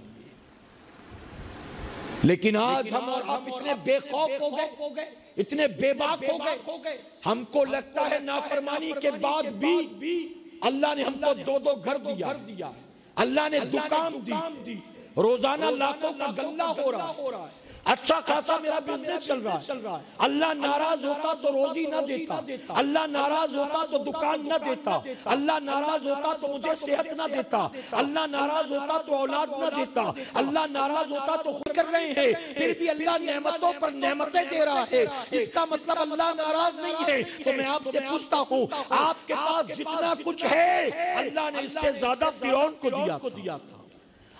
Speaker 1: लेकिन आज हम और आप इतने बेखौफ हो गए, इतने बेबाक हो गए, हमको लगता है नाफरमानी के बाद भी अल्लाह ने हमको 2-2 घर दिया, अल्लाह ने दुकान दी, रोजाना लाखों का गल्ला हो रहा है, अच्छा खासा मेरा बिजनेस चल रहा है। अल्लाह नाराज होता तो रोजी न देता, अल्लाह नाराज होता तो दुकान न देता, अल्लाह नाराज होता तो मुझे सेहत न देता, अल्लाह नाराज होता तो औलाद न देता, अल्लाह नाराज होता तो खुद कर रहे हैं, फिर भी अल्लाह नेमतों पर नेमतें दे रहा है। इसका मतलब अल्लाह नाराज नहीं है। तो मैं आपसे पूछता हूँ, आपके पास जितना कुछ है अल्लाह ने इससे ज्यादा फिरौन को दिया था,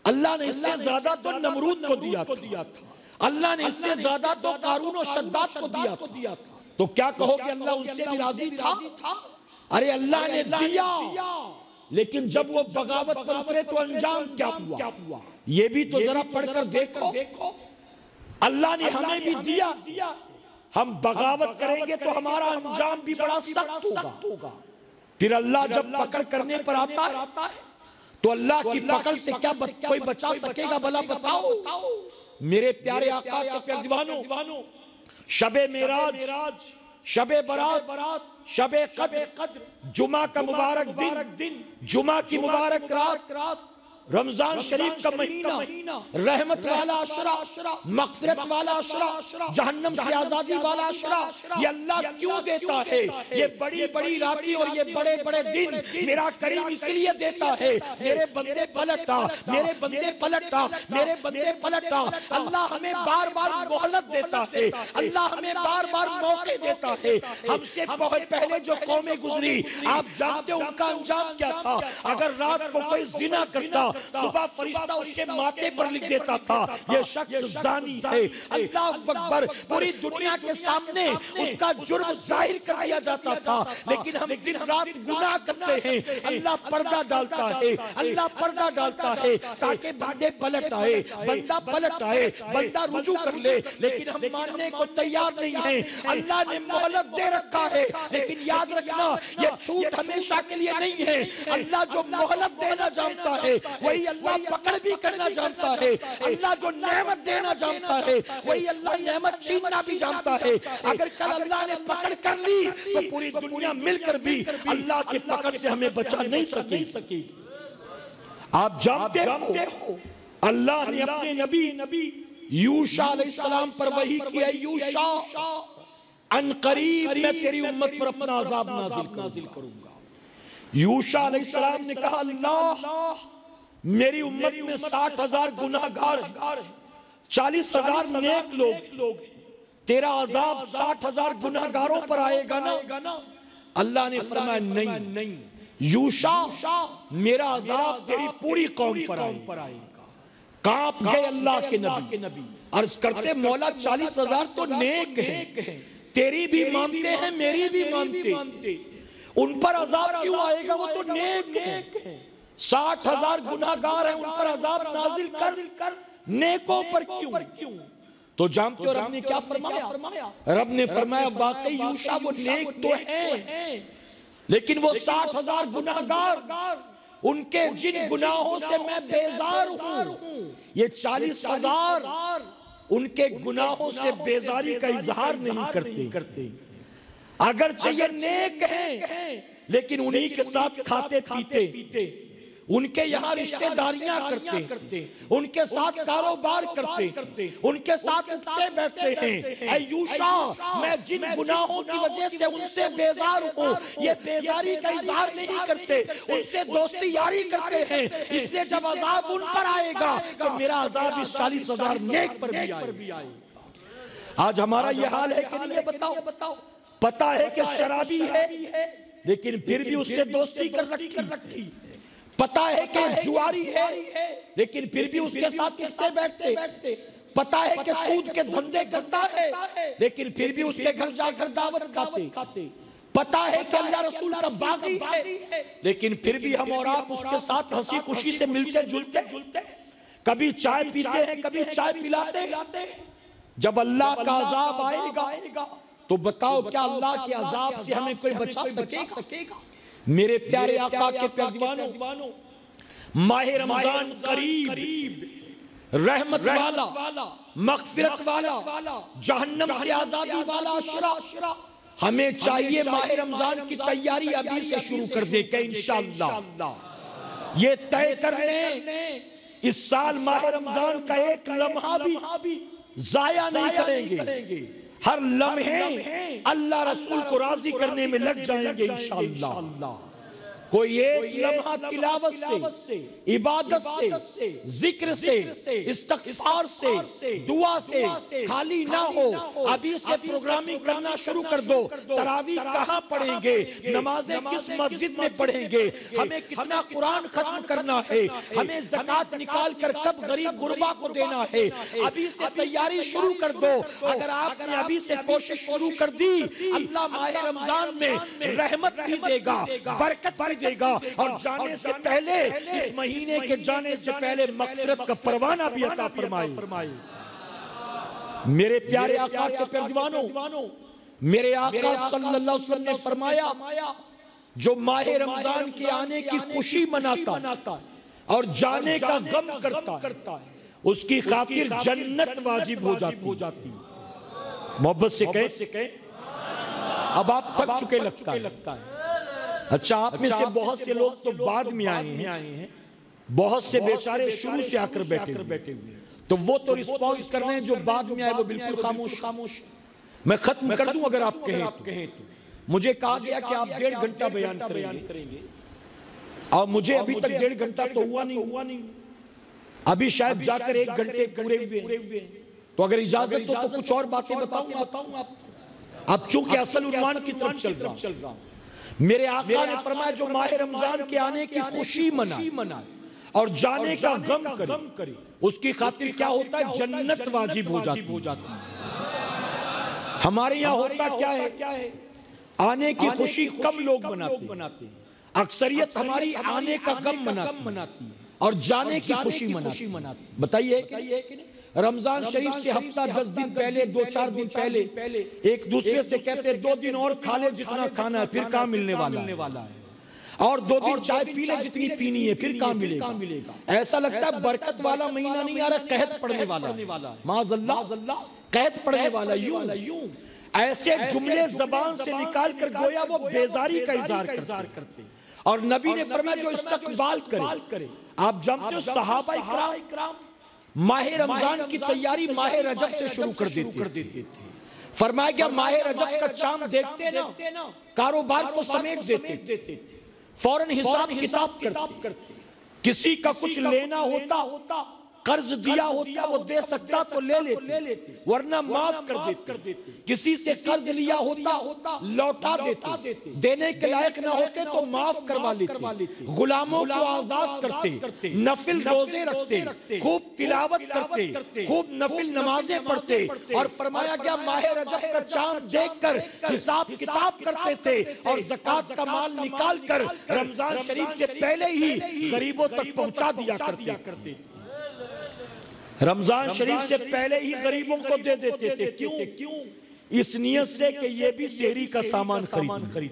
Speaker 1: अल्लाह ने इससे ज्यादा तो नमरूद को दिया था, अल्लाह ने इससे ज्यादा तो कारून और शद्दाद को दिया था। तो क्या कहोगे अल्लाह उनसे भी राजी था? अरे अल्लाह ने दिया, लेकिन जब वो बगावत पर उतरे तो अंजाम क्या हुआ, ये भी तो जरा पढ़कर देखो। अल्लाह ने हमें भी दिया, हम बगावत करेंगे तो हमारा अंजाम भी बड़ा सख्त होगा। फिर अल्लाह जब पकड़ करने पर आता है तो अल्लाह की पकड़ से क्या कोई बचा सकेगा? भला बताओ। मेरे प्यारे आका के प्यारे दीवानों, शबे मेराज, शबे बरात, शबे कद्र, जुमा का मुबारक दिन, जुमा की मुबारक रात, रमजान शरीफ का महीना, रहमत वाला अशरा, मगफिरत वाला अशरा, जहन्नम से आजादी वाला अशरा, ये अल्लाह क्यों देता है? ये बड़ी बड़ी रातें और ये बड़े बड़े दिन मेरा करीम इसलिए देता है, मेरे बंदे पलटा, मेरे बंदे पलटा, मेरे बंदे पलटा। अल्लाह हमें बार बार मोहलत देता है, अल्लाह हमें बार बार मौके देता है। हमसे बहुत पहले जो कौमें गुजरी, आप जानते हो उनका अंजाम क्या था? अगर रात को कोई जिना करता, सुबह फरिश्ता उसके माथे पर लिख देता था ये शख्स जानी है। अल्लाह अकबर, पूरी दुनिया के सामने उसका जुर्म जाहिर कर दिया जाता था। लेकिन हम दिन रात गुनाह करते हैं, अल्लाह पर्दा डालता है, अल्लाह पर्दा डालता है ताकि बंदे पलट आए, बंदा पलट आए, बंदा रुजू कर ले। लेकिन हम मानने को तैयार नहीं है। अल्लाह ने मोहलत दे रखा है, लेकिन याद रखना ये छूट हमेशा के लिए नहीं है। अल्लाह जो मोहलत देना जानता है वही अल्लाह पकड़ भी करना जानता है। अल्लाह जो नेमत देना जानता है वही अल्लाह नेमत छीनना भी जानता है। अगर कल अल्लाह ने पकड़ कर ली तो पूरी दुनिया मिलकर भी अल्लाह की पकड़ से हमें बचा नहीं सकेगी। आप जानते हो अल्लाह ने अपने नबी यूशा अलैहिस्सलाम पर वही किया, यूशा अनकरीब मैं तेरी उम्मत पर अपना अज़ाब नाज़िल करूंगा। यूशा अलैहिस्सलाम ने कहा, अल्लाह मेरी उम्मत में 60,000 गुनाहगार, 40,000 नेक लोग, तेरा अजाब 60,000 गुनाहगारों पर आएगा ना? अल्लाह ने फरमाया नहीं यूशा, मेरा अजाब तेरी पूरी कौम पर आएगा। कांप गए अल्लाह के नबी, अर्ज करते मौला 40,000 तो नेक हैं, तेरी भी मानते हैं मेरी भी मानते, उन पर अजाब क्यों आएगा? वो तो नेक हैं। 60,000 गुनाहगार हैं, उन पर अजाब नाजिल कर, नेकों पर क्यों? तो जानते हो रब ने क्या फरमाया? रब ने फरमाया वाकई यूशा वो नेक तो है, लेकिन वो 60,000 गुनाहगार, उनके जिन गुनाहों से मैं बेजार हूं, ये 40,000 उनके गुनाहों से बेजारी का इजहार नहीं करते। अगर चाहिए नेक हैं, लेकिन उन्हीं के साथ खाते पीते, उनके यहाँ रिश्तेदारियां करते, उनके साथ कारोबार करते, उनके साथ उठते बैठते हैं। ऐ यूशा, मैं जिन गुनाहों की वजह से उनसे बेजार हूँ, ये बेजारी का इजहार नहीं करते, उनसे दोस्ती यारी करते हैं, इसलिए जब अजाब उन पर आएगा तो मेरा अजाब इस 40,000 नेक पर भी आएगा। आज हमारा ये हाल है कि नहीं? बताओ। पता है कि शराबी है, लेकिन फिर भी उससे दोस्ती कर रखी। पता है कि जुआरी है, लेकिन फिर भी उसके साथ उठते बैठते। पता है कि सूद के धंधे करता है, लेकिन फिर भी उसके घर जाकर दावत खाते। पता है कि अल्लाह रसूल का बागी है, लेकिन फिर भी हम और आप उसके साथ हंसी खुशी से मिलते जुलते, कभी चाय पीते हैं, कभी चाय पिलाते। जब अल्लाह का अजाब आएगा तो बताओ क्या अल्लाह के अजाब से हमें कोई बचा सकेगा? मेरे प्यारे आका के प्यारे दीवानों, माह रमजान करीब, रहमत वाला, मगफिरत वाला, जहन्नम से आजादी वाला अशरा। हमें चाहिए माह रमजान की तैयारी अभी से शुरू कर दे के इंशाअल्लाह ये तय कर लें, इस साल माह रमजान का एक लम्हा भी जाया नहीं करेंगे। हर लम्हे अल्लाह रसूल को राजी करने में लग जाएंगे इंशाअल्लाह। कोई एक लम्हा तिलावत से, इबादत से, जिक्र से, इस्तग़फ़ार से, दुआ से खाली ना हो। अभी से प्रोग्रामिंग करना शुरू कर दो। तरावीह कहाँ पढ़ेंगे, नमाजें किस मस्जिद में पढ़ेंगे, हमें कितना कुरान खत्म करना है, हमें ज़कात निकाल कर कब गरीब गुरबा को देना है। अभी से तैयारी शुरू कर दो। अगर आपने अभी से कोशिश शुरू कर दी, अल्लाह माह रमजान में रहमत भी देगा, बरकत भी देगा, और जाने से पहले, इस महीने के जाने से पहले मग़फ़िरत का परवाना भी अता फरमाए। मेरे प्यारे आका के प्यारे दीवानों, मेरे आका सल्लल्लाहु अलैहि वसल्लम ने फरमाया, जो माह रमजान के आने की खुशी मनाता और जाने का गम करता है, उसकी खातिर जन्नत वाजिब हो जाती। मोहब्बत से कहें, अब आप थक चुके लगता है। अच्छा, आप में से बहुत से लोग तो बाद में आए हैं, बहुत से बेचारे शुरू से आकर बैठे हुए, तो वो तो रिस्पॉन्स कर रहे हैं। जो बाद में आए वो बिल्कुल खामोश। मैं खत्म कर दूं अगर आप कहें तो। मुझे कहा गया कि आप 1.5 घंटा बयान करेंगे, और मुझे अभी तक 1.5 घंटा तो हुआ नहीं। अभी शायद जाकर 1 घंटे पूरे हुए। तो अगर इजाजत हो तो कुछ और बातें बताऊंगा। अब चूंकि असल उन्वान की तरफ चल रहा हूं, मेरे आका ने फरमाया, जो माह रमजान के आने की खुशी मनाए और जाने का गम करे, उसकी खातिर क्या होता है? जन्नत वाजिब हो जाती है। हमारे यहाँ होता क्या है? आने की खुशी कम लोग मनाते हैं। अक्सरियत हमारी आने का गम मनाती है और जाने की खुशी मनाती। बताइए कि नहीं? रमजान शरीफ से हफ्ता 10 दिन पहले, 2-4 दिन पहले एक दूसरे से कहते 2 दिन और खा ले जितना खाना है, फिर कहाँ मिलने वाला है, और 2 दिन चाय पी ले जितनी पीनी है, फिर कहाँ मिलेगा। ऐसा लगता है बरकत वाला महीना नहीं आ रहा, कहत पड़ने वाला, माज़अल्लाह कहत पड़ने वाला। यूं ऐसे जुमले जबान से निकाल कर गोया वो बेजारी का इज़हार करते। और नबी ने फरमाया, जो इस्तक़बाल करे। आप जानते हो सहाबा इकराम माह रमजान की तैयारी माह रजब से शुरू कर देते थे। फरमाया गया, माह रजब का चांद देखते ना, कारोबार को समेट देते, फौरन हिसाब किताब करते। किसी का कुछ लेना होता, कर्ज दिया होता, वो दे सकता तो ले लेते, वरना माफ कर देते। किसी से कर्ज लिया होता, लौटा देते, देने के लायक ना होते तो माफ करवा लेते। गुलामों को आजाद करते, नफिल रोजे रखते, खूब तिलावत करते, खूब नफिल नमाजें पढ़ते। और फरमाया गया, माह रजब का चांद देखकर हिसाब किताब करते थे, और ज़कात का माल निकाल कर रमजान शरीफ से पहले ही गरीबों तक पहुंचा दिया करते। रमजान शरीफ से पहले ही गरीबों को दे देते थे। क्यों? इस नियत से कि ये भी सेहरी का सामान खरीद,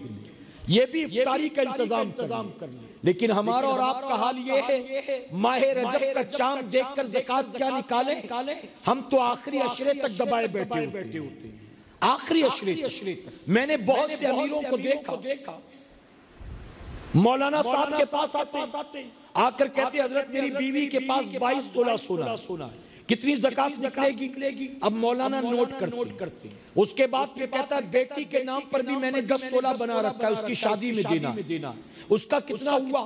Speaker 1: ये भी इफ्तारी का इंतजाम कर ले। लेकिन हमारा और आपका हाल ये है, माह रजब का चांद देखकर ज़कात क्या निकाले, हम तो आखिरी अशरे तक दबाए बैठे होते। आखिरी अशरे तक। मैंने बहुत से अमीरों को देखा, मौलाना साहब के पास आते, आकर कहते हजरत मेरी बीवी के पास 22 तोला सोना है, कितनी ज़कात निकलेगी? अब मौलाना नोट करते हैं। उसके बाद फिर कहता है बेटी के नाम पर भी मैंने 10 तोला बना रखा है, उसकी शादी में देना। उसका कितना हुआ?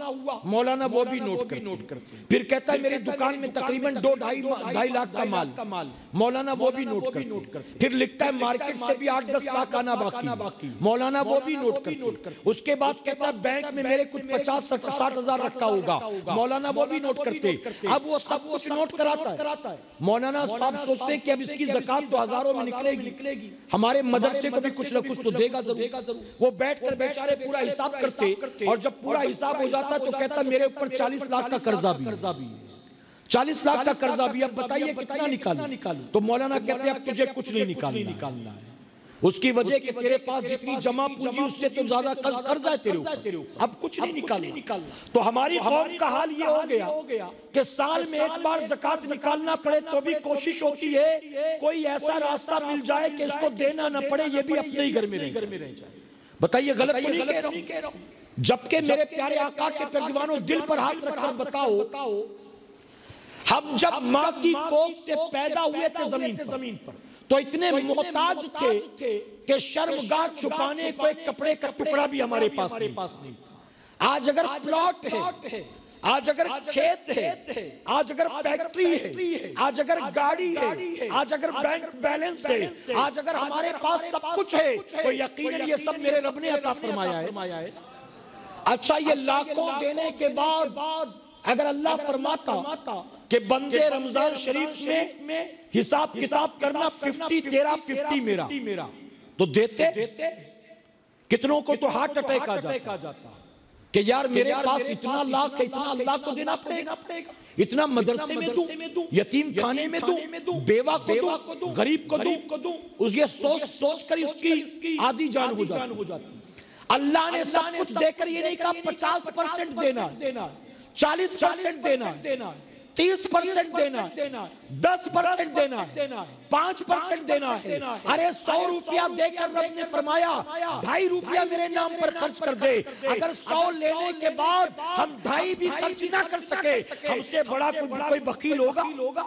Speaker 1: मौलाना वो भी नोट करते हैं। फिर कहता है मेरी दुकान में तकरीबन 2-2.5 लाख का माल, मौलाना वो भी नोट करते। फिर लिखता है मार्केट से भी 8-10 लाख आना बाकी, मौलाना वो भी नोट करते। उसके बाद कहता है बैंक में मेरे कुछ 50-60 हजार रखा होगा, मौलाना वो भी नोट करते। अब वो सब कुछ नोट कराता है। मौलाना साहब सोचते हैं कि अब इसकी ज़कात तो हजारों में निकलेगी, हमारे मदरसे को भी कुछ ना कुछ तो देगा जरूर। वो बैठकर बेचारे पूरा हिसाब करते, और जब पूरा हिसाब हो जाता तो कहता मेरे ऊपर 40 लाख का कर्जा भी है, 40 लाख का कर्जा भी। अब बताइए कितना निकालूं? तो मौलाना कहते हैं अब तुझे कुछ नहीं निकालना है। उसकी वजह कि तेरे पास जितनी जमा पूंजी उससे तो ज्यादा कर्जा है तेरे ऊपर, अब कुछ नहीं निकालना। तो हमारी कौम का हाल ये हो गया कि साल में एक बार ज़कात निकालना पड़े तो भी कोशिश होती है कोई ऐसा रास्ता मिल जाए कि इसको देना न पड़े, ये भी अपने ही घर में रह जाए। बताइए गलत तो नहीं कह रहा हूं? जबकि मेरे प्यारे आका के पैगंबरों दिल पर हाथ रखकर बताओ, हम जब माँ की कोख से पैदा हुए थे जमीन पर तो इतने मोहताज थे कि शर्मगाह छुपाने को एक कपड़े का टुकड़ा भी हमारे पास नहीं था। आज अगर प्लॉट है, आज अगर खेत है, आज अगर फैक्ट्री है, आज अगर गाड़ी है, आज अगर बैंक बैलेंस है, आज अगर हमारे पास सब कुछ है, तो यकीनन ये सब मेरे रब ने अता फरमाया है। अच्छा, ये लाखों देने के बाद अगर अल्लाह फरमाता कि बंदे रमजान शरीफ में हिसाब किताब करना 50 तेरा 50 मेरा, तो देते कितनों को तो हार्ट अटैक आ जाता कि यार मेरे पास इतना लाख है, इतना अल्लाह को देना पड़ेगा, इतना मदरसे में दूं, यतीम खाने में दूं, बेवा को दूं, गरीब को दूं। उस ये सोच कर उसकी आधी जान हो जाती। अल्लाह ने सब कुछ देकर ये नहीं कहा 50% देना, 40% देना, 30% देना, 10% देना, 5% देना है। अरे 100 रुपया देकर रब ने फरमाया 2.5 रुपया मेरे नाम पर खर्च कर दे। अगर 100 लेने के बाद हम 2.5 भी खर्च ना कर सके, हमसे बड़ा कोई बकील होगा?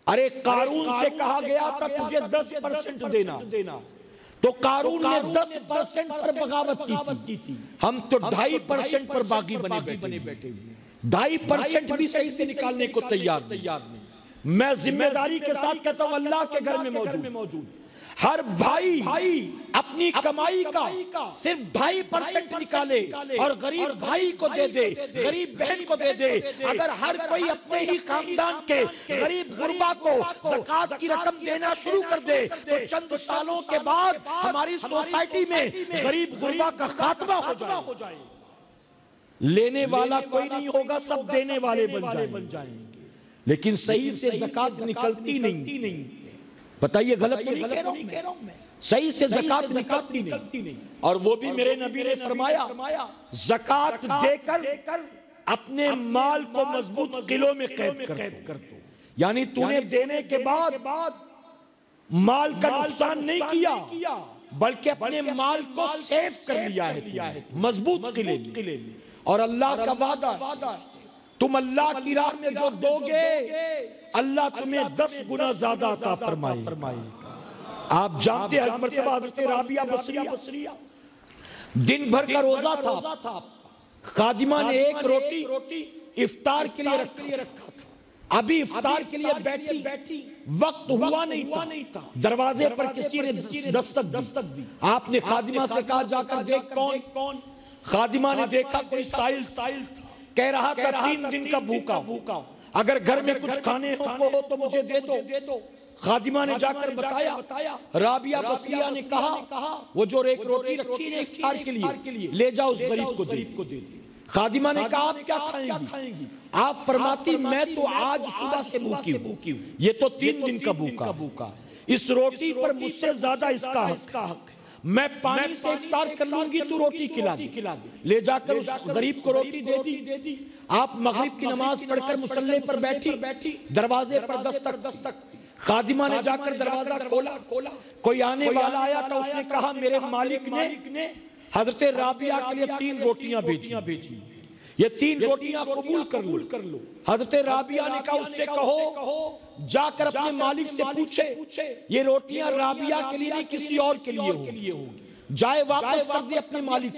Speaker 1: अरे कारून से कहा गया था तुझे 10% देना, तो कारून ने 10% पर बगावत की थी, हम तो 2.5% पर बागी बने बैठे हुए। 2.5% भी सही से निकालने को तैयार नहीं। मैं जिम्मेदारी के साथ कहता हूं अल्लाह के घर में मौजूद हर भाई अपनी कमाई का सिर्फ 2.5% निकाले और गरीब भाई को दे दे, गरीब बहन को दे दे। अगर हर कोई अपने ही खानदान के गरीब गुरबा को ज़कात की रकम देना शुरू कर दे तो चंद सालों के बाद हमारी सोसाइटी में गरीब गुरबा का खात्मा हो जाए। लेने वाला कोई नहीं होगा, सब देने वाले बन जाएंगे, लेकिन सही से ज़कात निकलती नहीं। बताइए गलत तो नहीं कह रहा हूं मैं? सही से ज़कात निकलती नहीं। और वो भी मेरे नबी ने फरमाया ज़कात देकर अपने माल को मजबूत किलो में कैद कर दो। यानी तूने देने के बाद माल का नुकसान नहीं किया, बल्कि अपने माल को सेव कर लिया है मजबूत किले में। और अल्लाह का वादा, तुम अल्लाह की राह में जो दोगे अल्लाह तुम्हें 10 गुना ज्यादा अता फरमाएगा। आप जानते हैं मर्तबा हज़रत राबिया बसरिया दिन भर का रोजा था, खादिमा ने एक रोटी इफ्तार के लिए रखा था। अभी इफ्तार के लिए बैठी, वक्त हुआ नहीं था, दरवाजे पर किसी ने दस्तक दी। आपने खादिमा से कहा जाकर देख कौन। खादिमा ने देखा कोई साइल कह रहा था 3 दिन का भूखा, अगर घर में कुछ खाने हो तो मुझे दे दो। खादिमा ने जाकर बताया, राबिया बसरिया ने कहा वो जो एक रोटी रखी है इफ्तार के लिए ले जाओ उस गरीब को दे। खादिमा ने कहा आप क्या खाएंगी? आप फरमाती मैं तो आज सुबह से भूखी हूं, ये तो 3 दिन का भूखा, इस रोटी पर मुझसे ज्यादा इसका हक। मैं पानी से इफ्तार कर लूंगी तो रोटी खिला दे। ले जाकर उस गरीब को रोटी दे दी। आप मगरिब की नमाज पढ़कर मुसल्ले पर बैठी, दरवाजे पर दस्तक। खादिमा ने जाकर दरवाजा खोला, कोई आने वाला आया था। उसने कहा मेरे मालिक ने हजरत राबिया के लिए 3 रोटियां भेजी। ये 3 रोटियां कबूल कर लो। हजरत राबिया ने कहा उससे कहो जाकर अपने मालिक से पूछे ये रोटियां राबिया के लिए नहीं किसी और के लिए होगी। जाए वापस कर दे अपने मालिक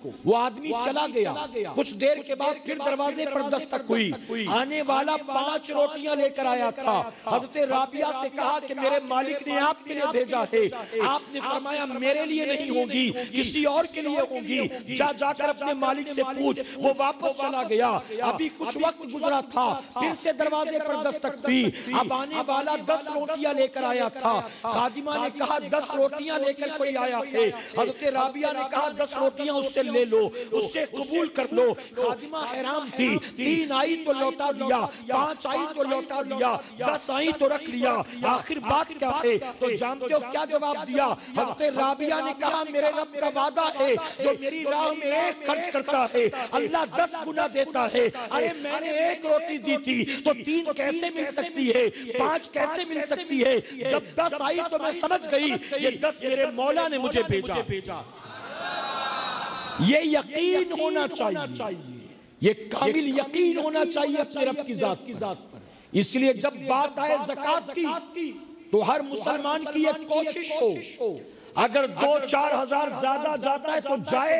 Speaker 1: को। वो आदमी चला गया। कुछ देर के बाद फिर दरवाजे पर दस्तक हुई। आने वाला 5 रोटियां लेकर आया था। हजरत राबिया से कहा कि मेरे मालिक ने आपके लिए भेजा है। आपने फरमाया मेरे लिए नहीं होगी, किसी और के लिए होगी। जाकर अपने मालिक से पूछ। वो वापस चला गया। अभी कुछ वक्त गुजरा था, फिर से दरवाजे पर दस्तक हुई। अब आने वाला 10 रोटियां लेकर आया था। खादिमा ने कहा 10 रोटियां लेकर कोई आया है। हज़रत राबिया ने कहा 10 रोटियां उससे ले लो, उससे कबूल कर लो। खादिमा हैरान थी। 3 आई तो लौटा दिया, 5 आई तो लौटा दिया, 10 आई तो रख लिया। आखिर बात क्या है? तो जानते हो क्या जवाब दिया? हज़रत राबिया ने कहा मेरे रब का वादा है जो मेरी राह में 1 खर्च करता है अल्लाह 10 गुना देता है। अरे मैंने 1 रोटी दी थी तो 3 कैसे मिल सकती है, 5 कैसे मिल सकती है? जब 10 आई तो मैं समझ गई ये 10 मेरे मौला ने मुझे भेजा। ये यकीन होना चाहिए, ये कामिल यकीन होना चाहिए अपने रब की जात पर। इसलिए जब बात आए ज़कात की तो हर मुसलमान की एक कोशिश हो, अगर 2-4 हजार ज्यादा जाता है तो जाए,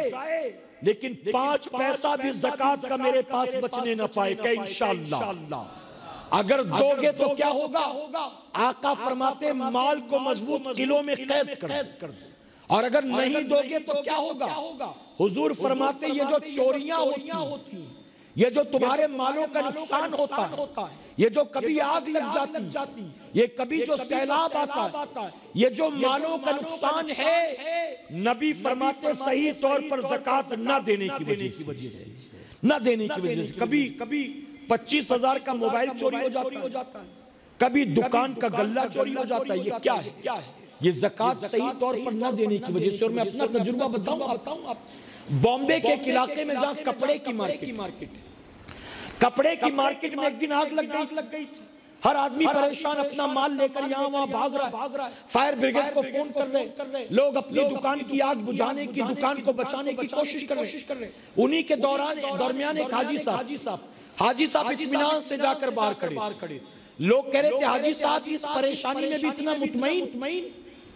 Speaker 1: लेकिन 5 पैसा भी ज़कात का मेरे पास बचने न पाए। क्या इंशाअल्लाह अगर दोगे तो क्या होगा? आका फरमाते माल को मजबूत किलो में कैद कर दो, और अगर नहीं दोगे तो क्या होगा? हुजूर फरमाते ये जो चोरियां होती, ये जो तुम्हारे मालों का नुकसान होता है, ये जो कभी आग लग जाती, ये कभी जो सैलाब आता है, ये जो मालों का नुकसान है, नबी फरमाते सही तौर पर ज़कात न देने की वजह से, न देने की वजह से कभी 25,000 का मोबाइल चोरी हो जाता है, कभी दुकान का गल्ला चोरी हो जाता है। ये क्या है? ये ज़कात सही तौर पर न देने की वजह से। और मैं अपना तजुर्बा बताऊं आप बॉम्बे के एक इलाके में जहां कपड़े की मार्केट में एक दिन आग लग गई। हर आदमी परेशान, अपना माल लेकर यहाँ वहाँ भाग रहा है। फायर ब्रिगेड को फोन कर रहे, लोग अपनी दुकान की आग बुझाने की, दुकान को बचाने की कोशिश कर रहे। उन्हीं के दरमियान एक हाजी साहब इत्मीनान से जाकर बाहर खड़े। लोग कह रहे थे हाजी साहब इस परेशानी में भी इतना मुतमईन,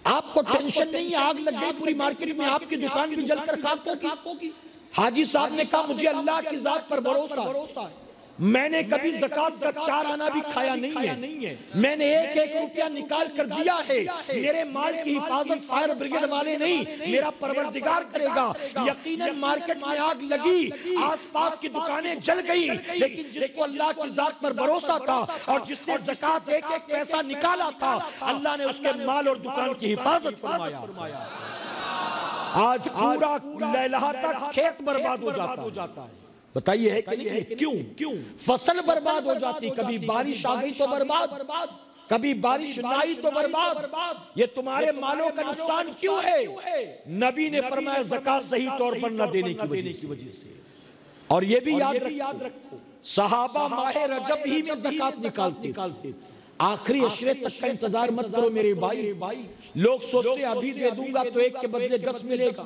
Speaker 1: आपको टेंशन नहीं, आग लग गई पूरी मार्केट में, आपकी दुकान भी जलकर खाक होगी। हाजी साहब ने कहा मुझे अल्लाह की जात पर भरोसा है, मैंने कभी ज़कात का 4 आना भी खाया नहीं है। मैंने 1-1 रुपया निकाल कर दिया है। मेरे माल की हिफाजत फायर ब्रिगेड वाले नहीं, मेरा परवरदिगार करेगा। यकीनन मार्केट में आग लगी, आसपास की दुकानें जल गई, लेकिन जिसको अल्लाह की जात पर भरोसा था और जिसने ज़कात 1-1 पैसा निकाला था, अल्लाह ने उसके माल और दुकान की हिफाजत फरमाया। आज पूरा लहलहाता खेत बर्बाद हो जाता है। बताइए है कि नहीं? क्यों फसल बर्बाद हो जाती? कभी बारिश आ गई तो बर्बाद, कभी बारिश ना आई तो बर्बाद। ये तुम्हारे मालों का नुकसान क्यों है? नबी ने फरमाया ज़कात सही तौर पर न देने की वजह से। और ये भी याद रखो सहाबा माह रजब ही में ज़कात निकालते थे। आखिरी अशरे तक का इंतजार मत करो मेरे भाई। लोग सोचते अभी दे दूंगा तो 1 के बदले 10 मिलेगा,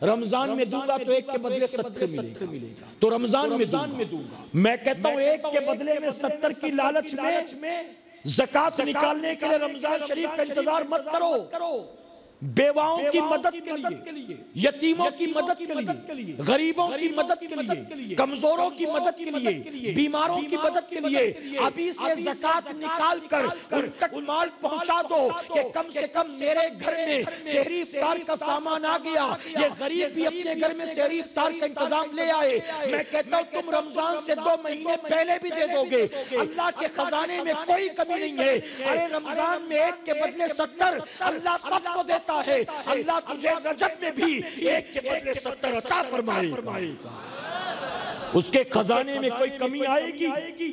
Speaker 1: रमजान में दूंगा तो 1 के बदले 70 मिलेगा, तो रमजान में दूंगा। मैं कहता हूँ 1 के बदले में 70 की लालच में ज़कात निकालने के लिए रमजान शरीफ का इंतजार मत करो। बेवाओं की मदद के लिए, यतीमों की मदद के लिए, गरीबों की मदद के लिए, कमजोरों की मदद के लिए, बीमारों की मदद के लिए अभी से ज़कात निकाल कर उन तक माल पहुंचा दो कि कम से कम मेरे घर में सहरी इफ्तार का सामान आ गया, ये गरीब भी अपने घर में सहरी इफ्तार का इंतजाम ले आए। मैं कहता हूँ तुम रमजान से 2 महीने पहले भी दे दोगे, अल्लाह के खजाने में कोई कमी नहीं है। अरे रमजान में 1 के बदले 70 अल्लाह सबको देता है। अल्लाह तुझे रजब में भी 1 के बदले 70 अता फरमाएगा। उसके खजाने में कोई कमी आएगी?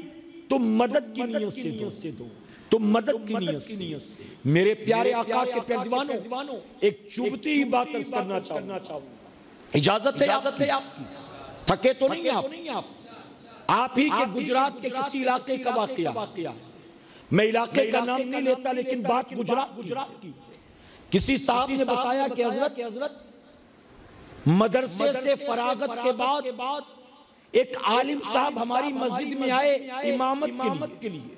Speaker 1: तुम मदद की नियत से दो, तुम मदद की नियत से। मेरे प्यारे आका के प्यारे दीवानों, एक चुभती ही बात अर्ज करना चाहूंगा। इजाजत है आपकी? थके तो नहीं आप ही के गुजरात के किसी इलाके का वाकया। मैं इलाके का नाम नहीं लेता, लेकिन बात गुजरात की। किसी साहब ने बताया कि हजरत मदरसे से फरागत के बाद एक आलिम साहब हमारी मस्जिद में आए इमामत के लिए,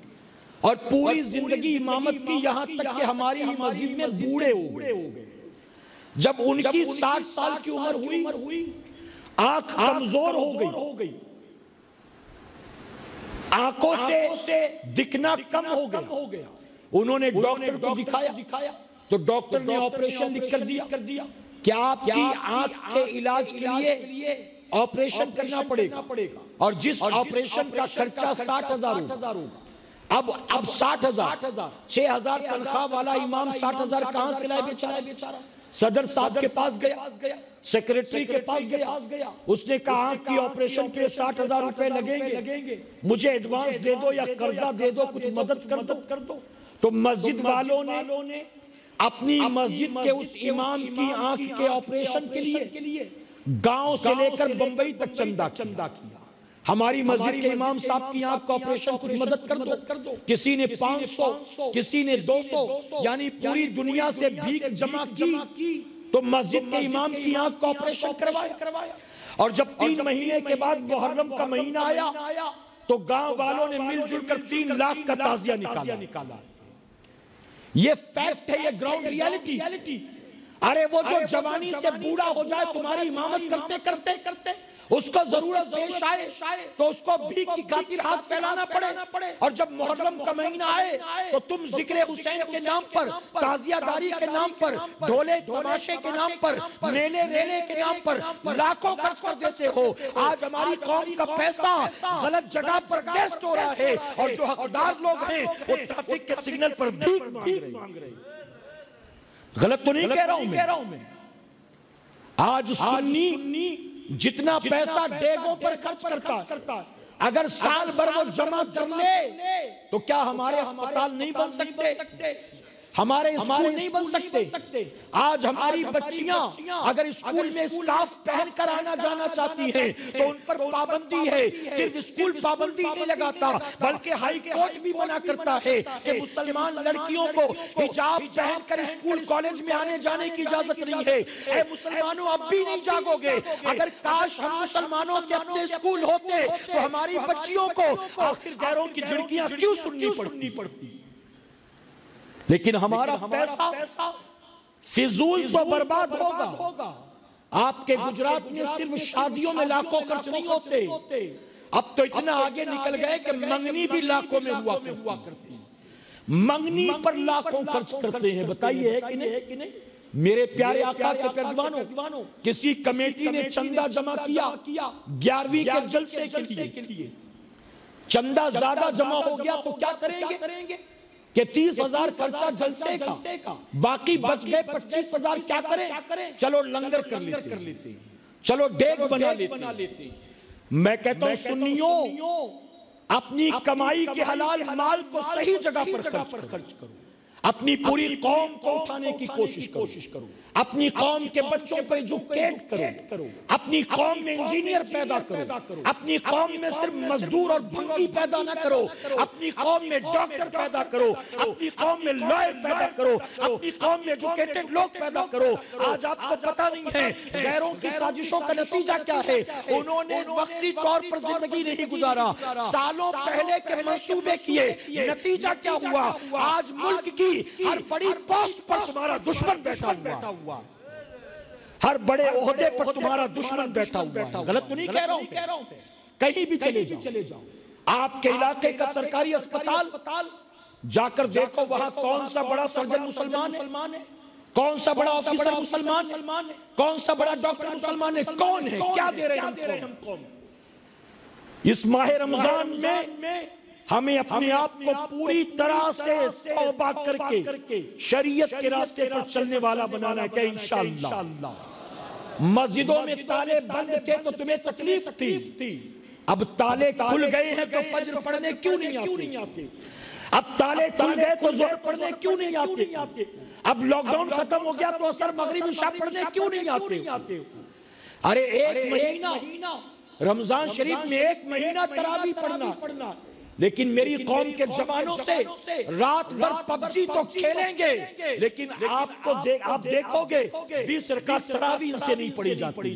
Speaker 1: और पूरी जिंदगी इमामत की, यहां तक कि हमारी मस्जिद में बूढ़े हो गए। जब उनकी 60 साल की उम्र हुई, आंख कमजोर हो गई, आंखों से दिखना कम हो गया। उन्होंने डॉक्टर को दिखाया तो डॉक्टर ने ऑपरेशन लिख कर दिया कि आपकी आंख के इलाज के लिए ऑपरेशन करना पड़ेगा, और जिस ऑपरेशन का खर्चा 60,000 होगा। अब 60,000, 6,000 तनख्वाह वाला इमाम 60,000 कहां से लाए बेचारा? सदर साहब के पास गया, सेक्रेटरी के पास गया, उसने कहा आंख की ऑपरेशन पे 60,000 रुपए लगेंगे, मुझे एडवांस दे दो या कर्जा दे दो, कुछ मदद कर दो। तो मस्जिद वालों ने अपनी मस्जिद के उस इमाम की आंख के ऑपरेशन के लिए गांव से लेकर बंबई तक चंदा किया। हमारी मस्जिद के इमाम साहब की आंख का ऑपरेशन, कुछ मदद कर दो। किसी ने 500, किसी ने 200, यानी पूरी दुनिया से भीख जमा की तो मस्जिद के इमाम की आंख का ऑपरेशन करवाया। और जब 3 महीने के बाद मुहर्रम का महीना आया तो गांव वालों ने मिलजुल कर 3 लाख का ताजिया निकाला। ये फैक्ट है, ये ग्राउंड रियलिटी। अरे वो जो जवानी से बूढ़ा हो जाए तुम्हारी इमामत करते करते उसको जरूरत पेश आए तो उसको भीख की खातिर हाथ फैलाना पड़े। और जब मुहर्रम का महीना आए तो तुम जिक्र हुसैन के नाम पर, ताजियादारी के नाम पर, ढोले तमाशे के नाम पर, मेले रेले के नाम पर लाखों खर्च कर देते हो। आज हमारी कौम का पैसा गलत जगह पर वेस्ट हो रहा है, और जो हकदार लोग हैं वो ट्रैफिक के सिग्नल पर भीख मांग रहे हैं। गलत तो नहीं कह रहा हूं मैं। आज सुन्नी जितना पैसा डेगों पर खर्च करता है, अगर साल भर वो जमा कर ले तो क्या हमारे अस्पताल नहीं बन सकते? हमारे स्कूल नहीं बन सकते? आज हमारी बच्चियां अगर स्कूल में स्कार्फ पहनकर आना जाना चाहती हैं तो उन पर पाबंदी है। सिर्फ स्कूल पाबंदी नहीं लगाता, बल्कि हाई कोर्ट भी मना करता है कि मुसलमान लड़कियों को हिजाब पहनकर स्कूल कॉलेज में आने जाने की इजाजत नहीं है। ऐ मुसलमानों, अब भी नहीं जागोगे? अगर काश हम मुसलमानों के अपने स्कूल होते तो हमारी बच्चियों को आखिर गैरों की झिड़कियां क्यों सुननी पड़ती? लेकिन हमारा पैसा फिजूल तो बर्बाद होगा। आपके गुजरात में सिर्फ शादियों में लाखों खर्च नहीं होते, अब तो इतना आगे निकल गए कि मंगनी भी लाखों में हुआ करती। मंगनी पर लाखों खर्च करते हैं। बताइए है कि नहीं? मेरे प्यारे आका के पैरवानों, किसी कमेटी ने चंदा जमा किया 11वीं के जलसे के लिए। चंदा ज्यादा जमा हो गया तो क्या करेंगे कि 30,000 खर्चा जलसे का, बाकी बच गए 25,000। क्या करें? चलो लंगर कर लेते, चलो डेग बना लेते। मैं कहता हूं सुन्नियों, अपनी कमाई के हलाल माल को सही जगह पर खर्च करो। अपनी पूरी कौम को उठाने की कोशिश करो। अपनी कौम के बच्चों को एजुकेट करो। अपनी कौम में इंजीनियर पैदा करो। अपनी कौम में सिर्फ मजदूर और भंगी पैदा ना करो। अपनी कौम में डॉक्टर पैदा करो। अपनी कौम में लॉयर पैदा करो। अपनी कौम में एजुकेटेड लोग पैदा करो। आज आपको पता नहीं है गैरों की साजिशों का नतीजा क्या है? उन्होंने वक्ती तौर पर जिंदगी नहीं गुजारा, सालों पहले के मंसूबे किए, नतीजा क्या हुआ? आज मुल्क की हर बड़ी पोस्ट पर तुम्हारा दुश्मन बैठा हुआ, हर बड़े ओहदे पर तुम्हारा दुश्मन बैठा हुआ। गलत तो नहीं कह रहा हूं? कहीं भी चले जाओ, आपके इलाके का सरकारी अस्पताल जाकर देखो, वहां कौन सा बड़ा सर्जन मुसलमान है, कौन सा बड़ा ऑफिसर मुसलमान है, कौन सा बड़ा डॉक्टर मुसलमान है, कौन है? क्या दे रहे हैं हम? इस माह रमजान में हमें अपने आप को पूरी तरह से तौबा करके शरीयत के रास्ते पर चलने वाला बनाना है। इंशाअल्लाह मस्जिदों में ताले बंद थे तो तुम्हें तकलीफ थी, अब ताले खुल गए हैं तो फज्र पढ़ने क्यों नहीं आते? अब ताले खुल गए तो ज़ोहर पढ़ने क्यों नहीं आते? अब लॉकडाउन खत्म हो गया तो असर मगरिब इशा पढ़ने क्यों नहीं आते? अरे एक महीना रमजान शरीफ में 1 महीना तरावी पढ़ना, लेकिन मेरी कौम के जवानों से रात भर पबजी तो खेलेंगे, लेकिन आप देखोगे 20 रकात तरावी इनसे नहीं पढ़ी जाती।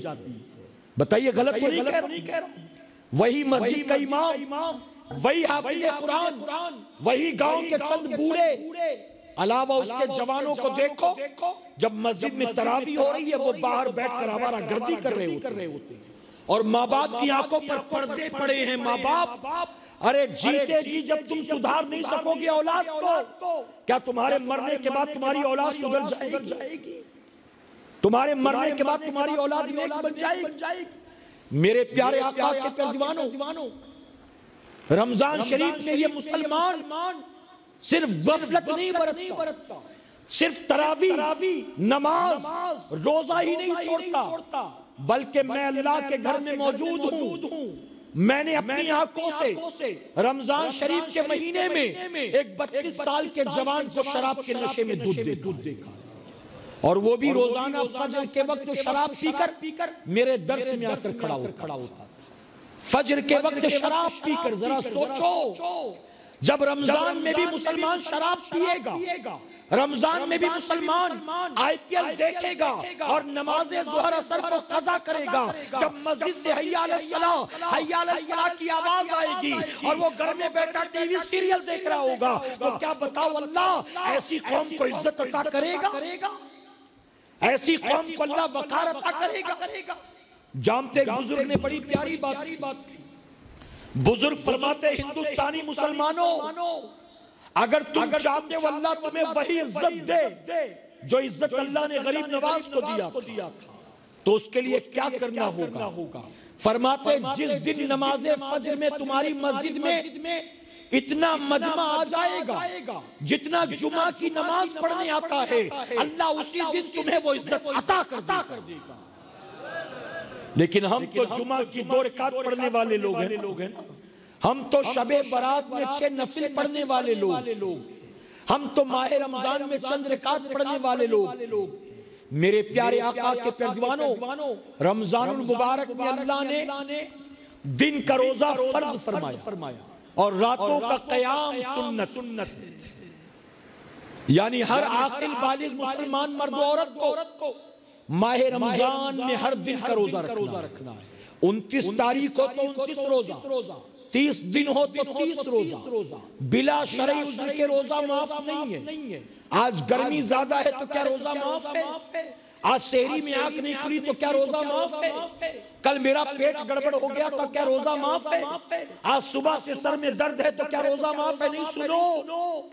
Speaker 1: बताइए गलत तो नहीं कह रहा? वही मस्जिद का इमाम, वही हाफिज़ कुरान, वही गांव के चंद बूढ़े, अलावा उसके जवानों को देखो, जब मस्जिद में तरावी हो रही है वो बाहर बैठकर हमारा गर्दी कर रहे होते हैं। और माँ बाप की आंखों पर पर्दे पड़े हैं। माँ बाप, अरे जीते जी जब तुम सुधार नहीं सकोगे औलाद को, क्या तुम्हारे मरने के बाद तुम्हारी औलाद सुधर जाएगी? तुम्हारे मरने के बाद तुम्हारी औलाद नेक बन जाएगी? मेरे प्यारे आका के प्यारे दीवानों, रमजान शरीफ में ये मुसलमान सिर्फ गफलत नहीं बरतता, सिर्फ तरावी, नमाज, रोजा ही नहीं छोड़ता, बल्कि मैं अल्लाह के घर में मौजूद हूँ। मैंने अपनी आंखों से रमजान शरीफ के महीने में एक 32 साल के जवान को शराब के नशे में दूध देखा, और वो भी रोजाना फजर के वक्त शराब पीकर मेरे दर्स में आकर खड़ा होता। फजर के वक्त शराब पीकर, जरा सोचो, जब रमजान में भी मुसलमान शराब पिएगा, रमजान में भी मुसलमान आईपीएल देखेगा और नमाज़े ज़ोहर असर को कज़ा करेगा, जब मस्जिद से हय्या अलस सलाह, हय्या अलल फलाह की आवाज आएगी और वो घर में बैठा टीवी सीरियल देख रहा होगा, तो क्या बताओ अल्लाह ऐसी कौम को इज्जत अता करेगा? ऐसी कौम को अल्लाह वक़ार अता करेगा? जानते बुजुर्ग ने बड़ी प्यारी बात की। बुजुर्ग फरमाते, हिंदुस्तानी मुसलमानों, अगर तुम चाहते हो अल्लाह तुम्हें वही इज्जत दे जो इज्जत अल्लाह ने गरीब नवाज को दिया था, तो उसके लिए क्या करना होगा? फरमाते, जिस दिन नमाज़े फजर में तुम्हारी मस्जिद में इतना मजमा आ जाएगा जितना जुमा की नमाज पढ़ने आता है, अल्लाह उसी दिन तुम्हें वो इज्जत अता कर देगा। लेकिन हम तो जुमा की 2 रकात पढ़ने वाले लोग हैं, हम तो शबे बारात में 6 नफिल पढ़ने वाले लोग, हम तो माह रमजान में चंद रकात पढ़ने वाले लोग। मेरे प्यारे आका के प्यारे दीवानों, रमजानुल मुबारक में अल्लाह ने दिन का रोजा फर्ज फरमाया और रातों का क़याम सुन्नत। यानी हर आकिल बालिग मुसलमान मर्द औरत को माह रमजान में हर दिन का रोजा रखना है। 29 तारीख को तो 29 रोजा, 30 दिन हो तो 30 रोजा, बिला शरई उज़्र के रोजा माफ नहीं है। आज गर्मी ज्यादा है तो क्या रोजा माफ है? आज शहरी में आंख नहीं खुली तो क्या रोजा माफ है? कल मेरा पेट गड़बड़ हो गया तो क्या रोजा माफ है? आज सुबह से सर में दर्द है तो क्या रोजा माफ है? नहीं, सुनो,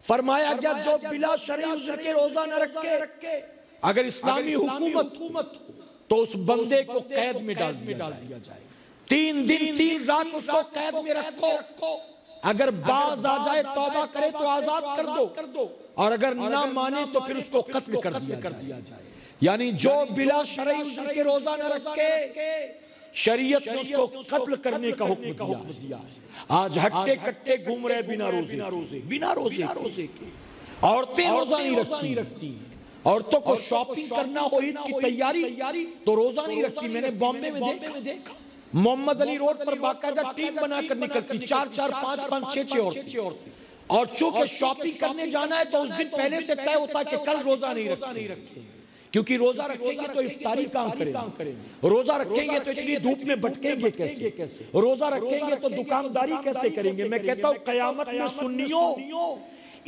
Speaker 1: फरमाया गया जो बिला शरई उज़्र के रोजा न रखे, अगर इस्लामी हुकूमत तो उस बंदे को कैद में डाल दिया जाए। 3 दिन 3 रात उसको कैद में रखो, अगर बाज आ जाए तौबा करे तो आजाद कर दो, और अगर ना माने तो फिर उसको कत्ल कर दिया जाए। यानी जो बिला शरई उज़्र के रोजा न रखे, शरीयत ने उसको कत्ल करने का हुक्म दिया है। आज हट्टे कट्टे घूम रहे बिना रोजे के। औरतें रोजा नहीं रखती। औरतों को शॉपिंग करना हो, ईद की तैयारी, तो रोजा नहीं रखती। मैंने बॉम्बे में देखा, मोहम्मद अली रोड पर बाकायदा टीम बनाकर निकलती, 4-4, 5-5, 6-6 औरतें। और चूंकि शॉपिंग करने जाना है तो उस दिन पहले से तय होता है कि कल रोजा नहीं रखेंगे, क्योंकि रोजा रखेंगे तो इफ्तारी कहाँ करेंगे, रोजा रखेंगे तो इतनी धूप में भटकेंगे कैसे, रोजा रखेंगे तो दुकानदारी कैसे करेंगे। मैं कहता हूँ कयामत में सुन्नियों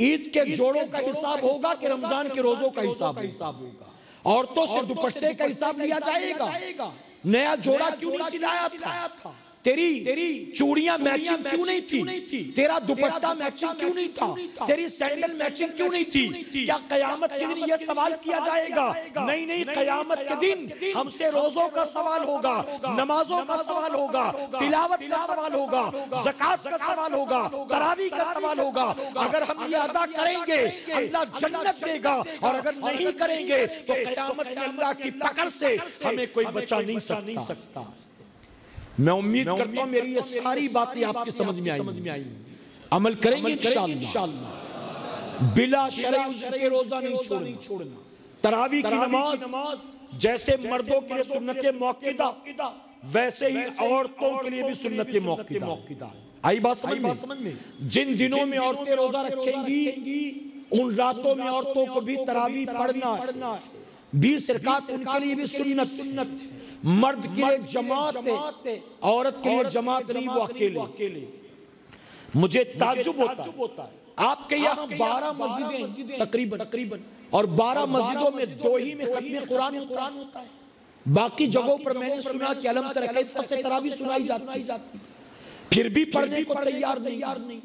Speaker 1: ईद के जोड़ों का हिसाब होगा कि रमजान के रोजों का हिसाब होगा। औरतों से दुपट्टे का हिसाब लिया जाएगा। नया जोड़ा क्यों नहीं सिलाया था? तेरी चूड़ियां मैचिंग क्यों नहीं थी? तेरा दुपट्टा मैचिंग क्यों नहीं था? तेरी सैंडल मैचिंग क्यों नहीं थी? क्या कयामत के दिन यह सवाल किया जाएगा? नहीं, कयामत के दिन हमसे रोजों का सवाल होगा, नमाजों का सवाल होगा, तिलावत का सवाल होगा, ज़कात का सवाल होगा, तरावी का सवाल होगा। अगर हम ये अदा करेंगे अल्लाह जन्नत देगा, और अगर नहीं करेंगे तो कयामत में अल्लाह की पकड़ से हमें कोई बचा नहीं सकता। मैं उम्मीद करता हूं मेरी ये सारी बातें आपकी समझ में आई, अमल करेंगे इंशाअल्लाह। बिला शरई उज़्र के रोजा नहीं छोड़ना। तरावी की नमाज जैसे मर्दों के लिए सुन्नत मौक़िदा, वैसे ही औरतों के लिए भी सुन्नत मौक़िदा। आई बात समझ में? जिन दिनों में औरतें रोजा रखेंगी उन रातों में औरतों को भी तरावी पढ़ना है। 20 रकात उनके लिए भी सुन्नत। मर्द के लिए जमात है, औरत के लिए जमात नहीं, वो अकेले। मुझे ताज्जुब होता है, आपके यहाँ 12 मस्जिदें तकरीबन और 12 मस्जिदों में 2 ही में खत्म कुरान होता है। बाकी जगहों पर मैंने सुना कि अलम तरा कैफ से तरावी सुनाई जाती, फिर भी पढ़ने को तैयार नहीं।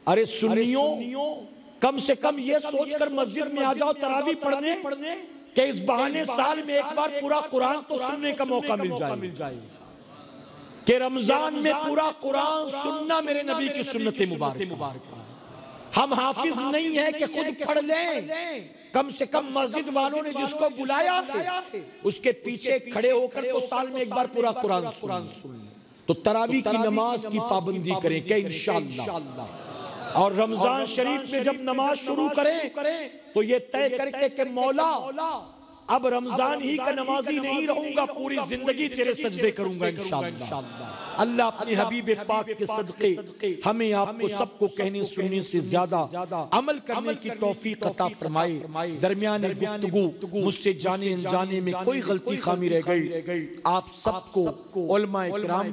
Speaker 1: अरे सुन्नियों, कम से कम ये सोचकर मस्जिद में आ जाओ तरावी पढ़ने कि इस बहाने साल में एक बार पूरा कुरान तो सुनने का मौका मिल जाए, कि रमजान में पूरा कुरान सुनना मेरे नबी की सुन्नत मुबारक। हम हाफिज नहीं है कि खुद पढ़ लें, कम से कम मस्जिद वालों ने जिसको बुलाया है उसके पीछे खड़े होकर तो साल में एक बार पूरा कुरान सुन ले। तो तरावी की नमाज की पाबंदी करें कि इंशाअल्लाह। और रमजान शरीफ में जब नमाज शुरू करें तो ये तय करके कि मौला अब रमजान ही का नमाजी नहीं रहूंगा, पूरी जिंदगी तेरे सजदे करूंगा इंशाअल्लाह। अल्लाह अपने हबीब पाक के सदके हमें आपको सबको कहने सुनने से ज्यादा अमल करने की तौफीक अता फरमाए। दरमियान गुफ्तगू मुझसे जाने अनजाने में कोई गलती खामी रह गई, आप सबको उलमा इकराम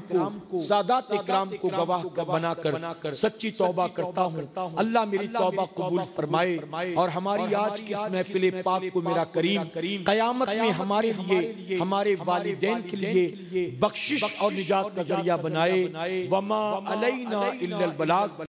Speaker 1: को सादात इकराम को गवाह बनाकर सच्ची तौबा करता हूँ। अल्लाह मेरी तौबा कबूल फरमाए और हमारी आज की इस महफिल पाक को मेरा करीम क़यामत में हमारे लिए, हमारे वालिदैन के लिए बख्शिश और निजात का जरिया बनाए। वमा अलैना इल्लल बलाग।